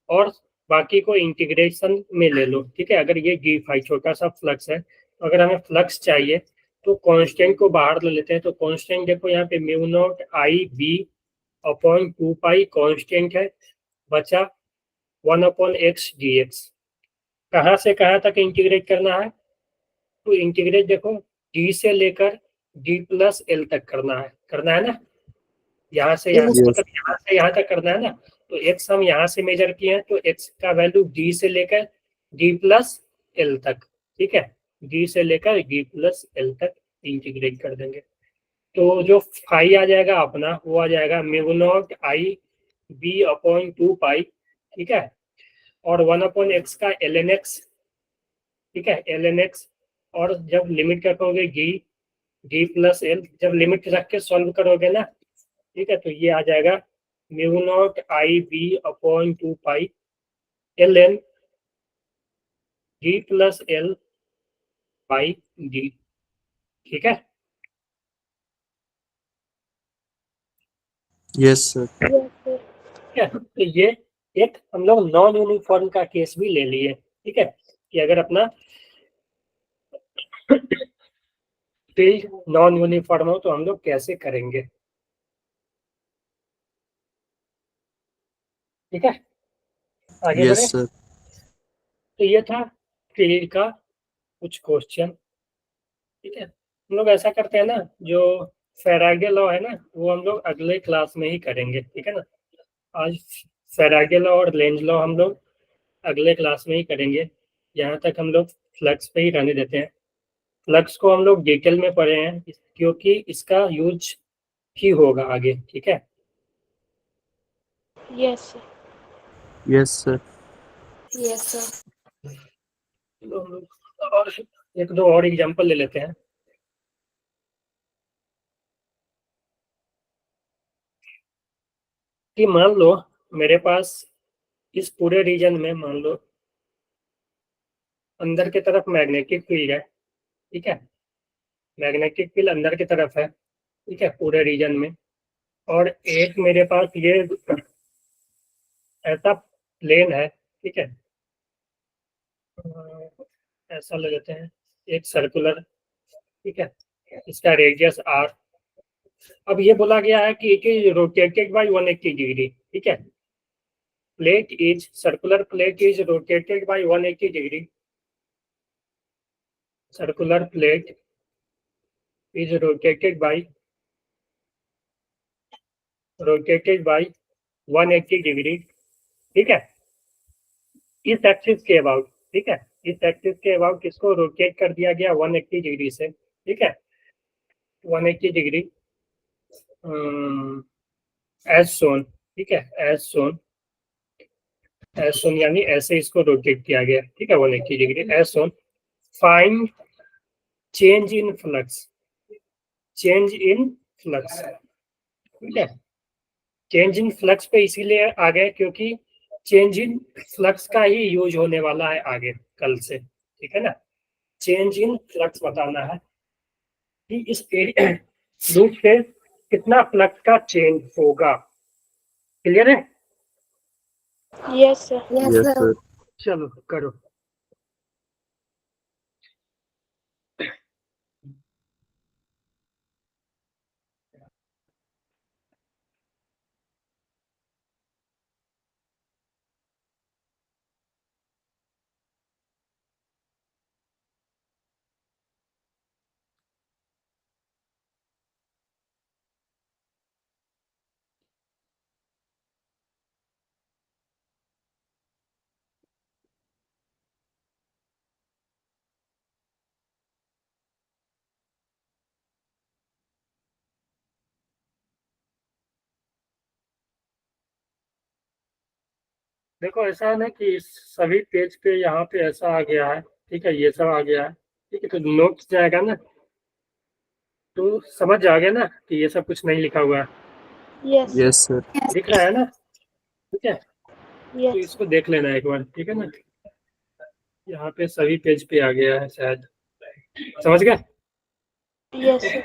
और बाकी को इंटीग्रेशन में ले लो, ठीक है। अगर ये डी फाई छोटा सा फ्लक्स है तो अगर हमें फ्लक्स चाहिए तो कांस्टेंट को बाहर ले लेते हैं। तो कांस्टेंट देखो यहाँ पे mu naught I B upon 2 pi constant है, बचा 1/x dx। कहाँ से कहाँ तक इंटीग्रेट करना है, तो इंटीग्रेट देखो डी से लेकर डी प्लस एल तक करना है ना। यहाँ से यहाँ यस। Yes, मतलब यहाँ से यहाँ तक करना है ना। तो एक्स हम यहाँ से मेजर किए हैं तो एक्स का वैल्यू डी से लेकर डी प्लस एल तक, ठीक है। डी से लेकर डी प्लस एल तक इंटीग्रेट कर देंगे। तो जो फाई आ जाएगा अपना वो आ जाएगा mu naught I B upon 2 पाई, ठीक है। और 1/x का एल एन एक्स, ठीक है, एल एन एक्स। और जब लिमिट रखोगे डी डी प्लस एल, जब लिमिट रख के सॉल्व करोगे ना, ठीक है, तो ये आ जाएगा mu naught I B upon 2 pi L N D plus L by D, ठीक है। yes, sir. यस ठीक है, तो ये एक हम लोग नॉन यूनिफॉर्म का केस भी ले लिए, ठीक है, कि अगर अपना फील्ड नॉन यूनिफॉर्म हो तो हम लोग कैसे करेंगे, ठीक है। आगे बढ़े। Yes, sir. तो ये था फील्ड का कुछ क्वेश्चन, ठीक है। हम लोग ऐसा करते हैं ना, जो फैराडे लॉ है ना वो हम लोग अगले क्लास में ही करेंगे, ठीक है ना। आज फैराडे लॉ और लेंज लॉ हम लोग अगले क्लास में ही करेंगे। यहाँ तक हम लोग फ्लक्स पे ही रहने देते हैं। फ्लक्स को हम लोग डिटेल में पढ़े हैं क्योंकि इसका यूज ही होगा आगे, ठीक है। Yes Yes, sir. Yes sir. तो हम लोग और एक दो और एग्जांपल ले लेते हैं। कि मान लो मेरे पास इस पूरे रीजन में मान लो अंदर की तरफ मैग्नेटिक फील्ड है, ठीक है। मैग्नेटिक फील्ड अंदर की तरफ है, ठीक है, पूरे रीजन में। और एक मेरे पास ये ऐसा प्लेन है, ठीक है। ऐसा ले लेते हैं एक सर्कुलर, ठीक है, इसका रेडियस आर। अब ये बोला गया है कि it is rotated bye 180 degree, ठीक है। circular plate is rotated by 180 degree. Circular plate is rotated by 180 degree, ठीक है, इस एक्सिस के अबाउट, ठीक है, इस एक्सिस के अबाउट इसको रोटेट कर दिया गया 180 डिग्री से, ठीक है, 180 डिग्री एज सोन, ठीक है, एज सोन यानी ऐसे इसको रोटेट किया गया, ठीक है, 180 degree as shown. Find change in flux, change in flux, ठीक है, चेंज इन फ्लक्स पे इसीलिए आ गए क्योंकि चेंज इन फ्लक्स का ही यूज होने वाला है आगे कल से, ठीक है ना. चेंज इन फ्लक्स बताना है कि इस लूप से कितना फ्लक्स का चेंज होगा. क्लियर है? Yes sir. Yes Yes, sir. sir. चलो करो. देखो ऐसा है ना कि इस सभी पेज पे यहाँ पे ऐसा आ गया है, ठीक है, ये सब आ गया है, ठीक है, तो नोट्स जाएगा ना तो समझ आ गया ना कि ये सब कुछ नहीं लिखा हुआ है, यस Yes, sir. दिख रहा है ना, ठीक है, तो यस. इसको देख लेना एक बार, ठीक है ना. यहाँ पे सभी पेज पे आ गया है शायद, समझ गए. Yes sir.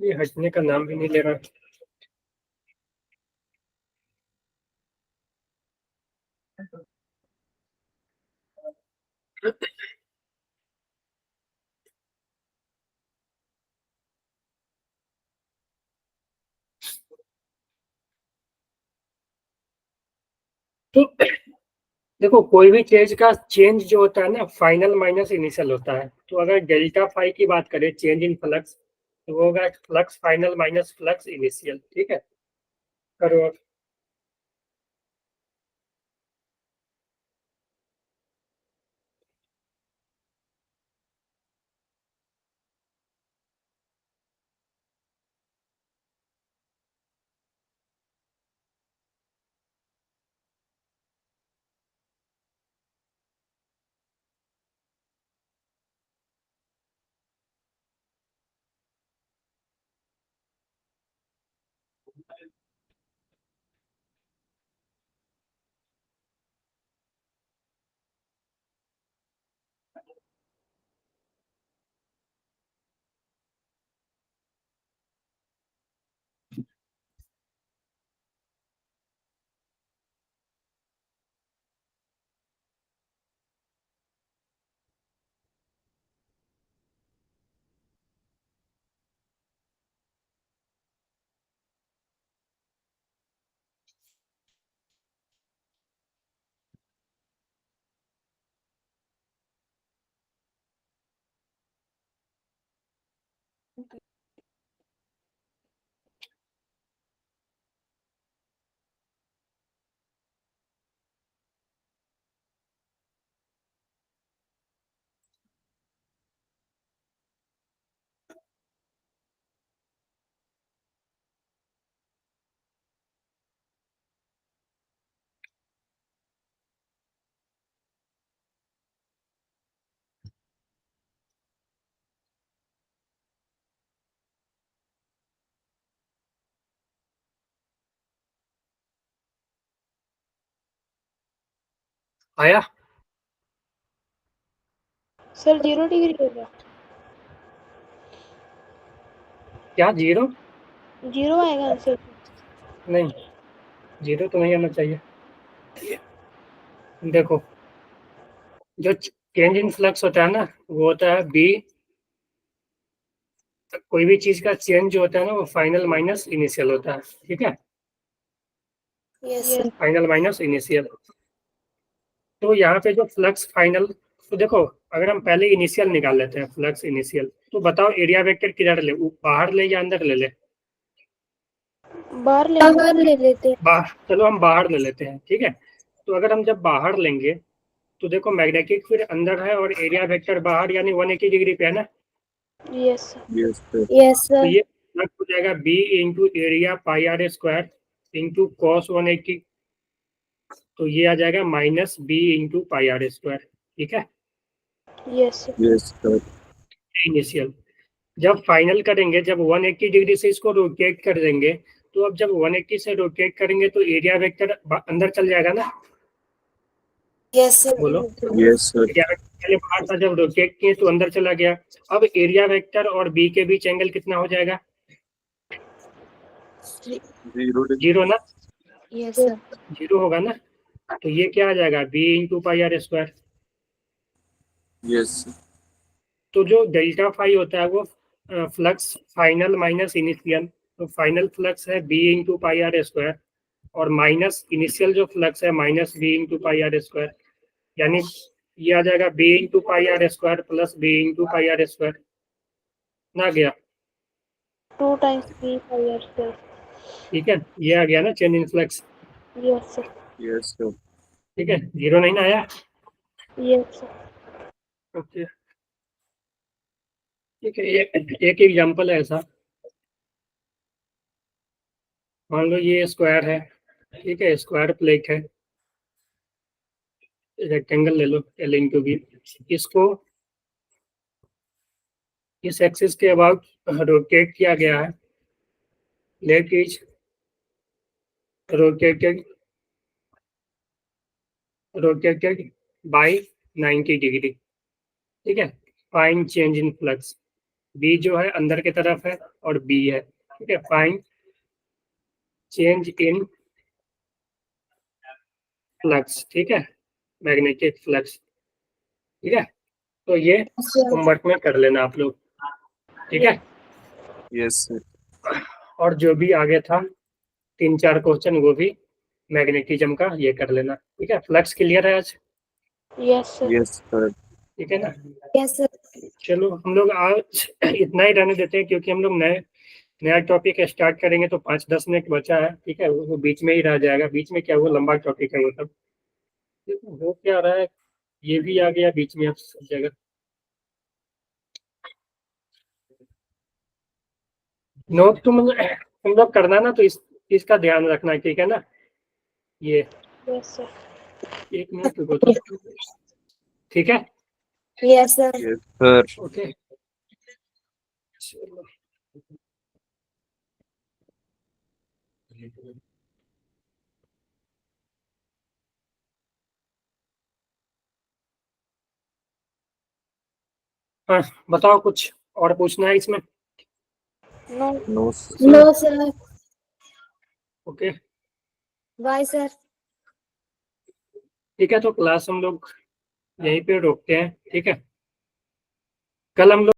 ये हटने का नाम भी नहीं ले रहा. तो देखो कोई भी चीज का चेंज जो होता है ना फाइनल माइनस इनिशियल होता है, तो अगर डेल्टा फाई की बात करें चेंज इन फ्लक्स तो वो होगा flux final minus flux initial, ठीक है, करो अब. आया सर 0 डिग्री होगा. क्या 0? 0 आएगा आंसर. नहीं 0 तो नहीं आना चाहिए. देखो जो चेंज इन फ्लक्स होता है ना वो होता है बी, कोई भी चीज का चेंज जो होता है ना वो फाइनल माइनस इनिशियल होता है, ठीक है, yes Yes. Sir final minus initial. तो यहाँ पे जो फ्लक्स फाइनल, तो देखो अगर हम पहले इनिशियल निकाल लेते हैं, फ्लक्स इनिशियल, तो बताओ एरिया वेक्टर किधर ले, बाहर ले या अंदर ले ले? बाहर ले बाहर ले लेते हैं। बाहर, चलो हम बाहर ले लेते हैं, ठीक है। तो अगर हम जब बाहर लेंगे तो देखो मैग्नेटिक फील्ड अंदर है और एरिया वेक्टर बाहर, यानी 180 डिग्री पे है ना। Yes. Yes, sir. यस तो सर ये फ्लक्स हो जाएगा B into area pi R square into cos 180। तो ये आ जाएगा minus B into pi R square, ठीक है, Yes. Yes, sir. इनिशियल। जब फाइनल करेंगे, जब 180 डिग्री से इसको रोटेट कर देंगे, तो अब जब 180 से रोटेट करेंगे तो एरिया वेक्टर अंदर चल जाएगा ना। यस सर बोलो। Yes, sir. एरिया वेक्टर पहले बाहर था, जब रोटेट किए तो अंदर चला गया। अब एरिया वेक्टर और बी के बीच एंगल कितना हो जाएगा? 0 degree. जीरो ना, यस सर जीरो होगा ना। तो ये क्या आ जाएगा, B into pi R square. Yes, sir. तो जो डेल्टा फाई होता है वो फ्लक्स फाइनल माइनस इनिशियल, तो फाइनल फ्लक्स है B into pi R square, और माइनस इनिशियल जो फ्लक्स है minus B into pi R square, यानी ये आ जाएगा B into pi R square plus B into pi R square ना गया, 2 times p pi r square. ठीक है। ये आ गया ना change in flux, Yes, sir. Yes, sir. ठीक है, जीरो नहीं ना आया। Yes, sir. ओके, ठीक है। एक एग्जांपल है ऐसा, मान लो ये स्क्वायर है, ठीक है, स्क्वायर प्लेट है, रेक्टेंगल ले लो एल इंटू बी, इसको इस एक्सिस के अबाउट रोटेट किया गया है, let is rotated rotated by 90 degree, ठीक है। Find change in flux, B जो है अंदर की तरफ है और बी है, ठीक है। फाइंड चेंज इन फ्लक्स, ठीक है, मैग्नेटिक फ्लक्स, ठीक है। तो ये होमवर्क में कर लेना आप लोग, ठीक है। Yes, sir. और जो भी आगे था 3-4 क्वेश्चन वो भी मैग्नेटिज्म का ये कर लेना, ठीक है। फ्लक्स क्लियर है आज, Yes, sir. Yes, sir. ठीक है ना। यस सर चलो हम लोग आज इतना ही रहने देते हैं, क्योंकि हम लोग नया टॉपिक स्टार्ट करेंगे तो 5-10 मिनट बचा है, ठीक है। वो बीच में ही रह जाएगा, बीच में क्या, वो लंबा टॉपिक है वो सब। वो क्या रहा है, ये भी आ गया बीच में, अब सब जगह नोट तुम लोग करना ना, तो इसका ध्यान रखना, ठीक है ना। ये Yes, sir. 1 मिनट रुको तो, ठीक है, yes sir Yes, sir. Okay. चलो। हाँ, बताओ कुछ और पूछना है इसमें? No. No, sir. No sir okay, bye sir ठीक है। तो क्लास हम लोग यहीं पे रोकते हैं, ठीक है। कल हम लोग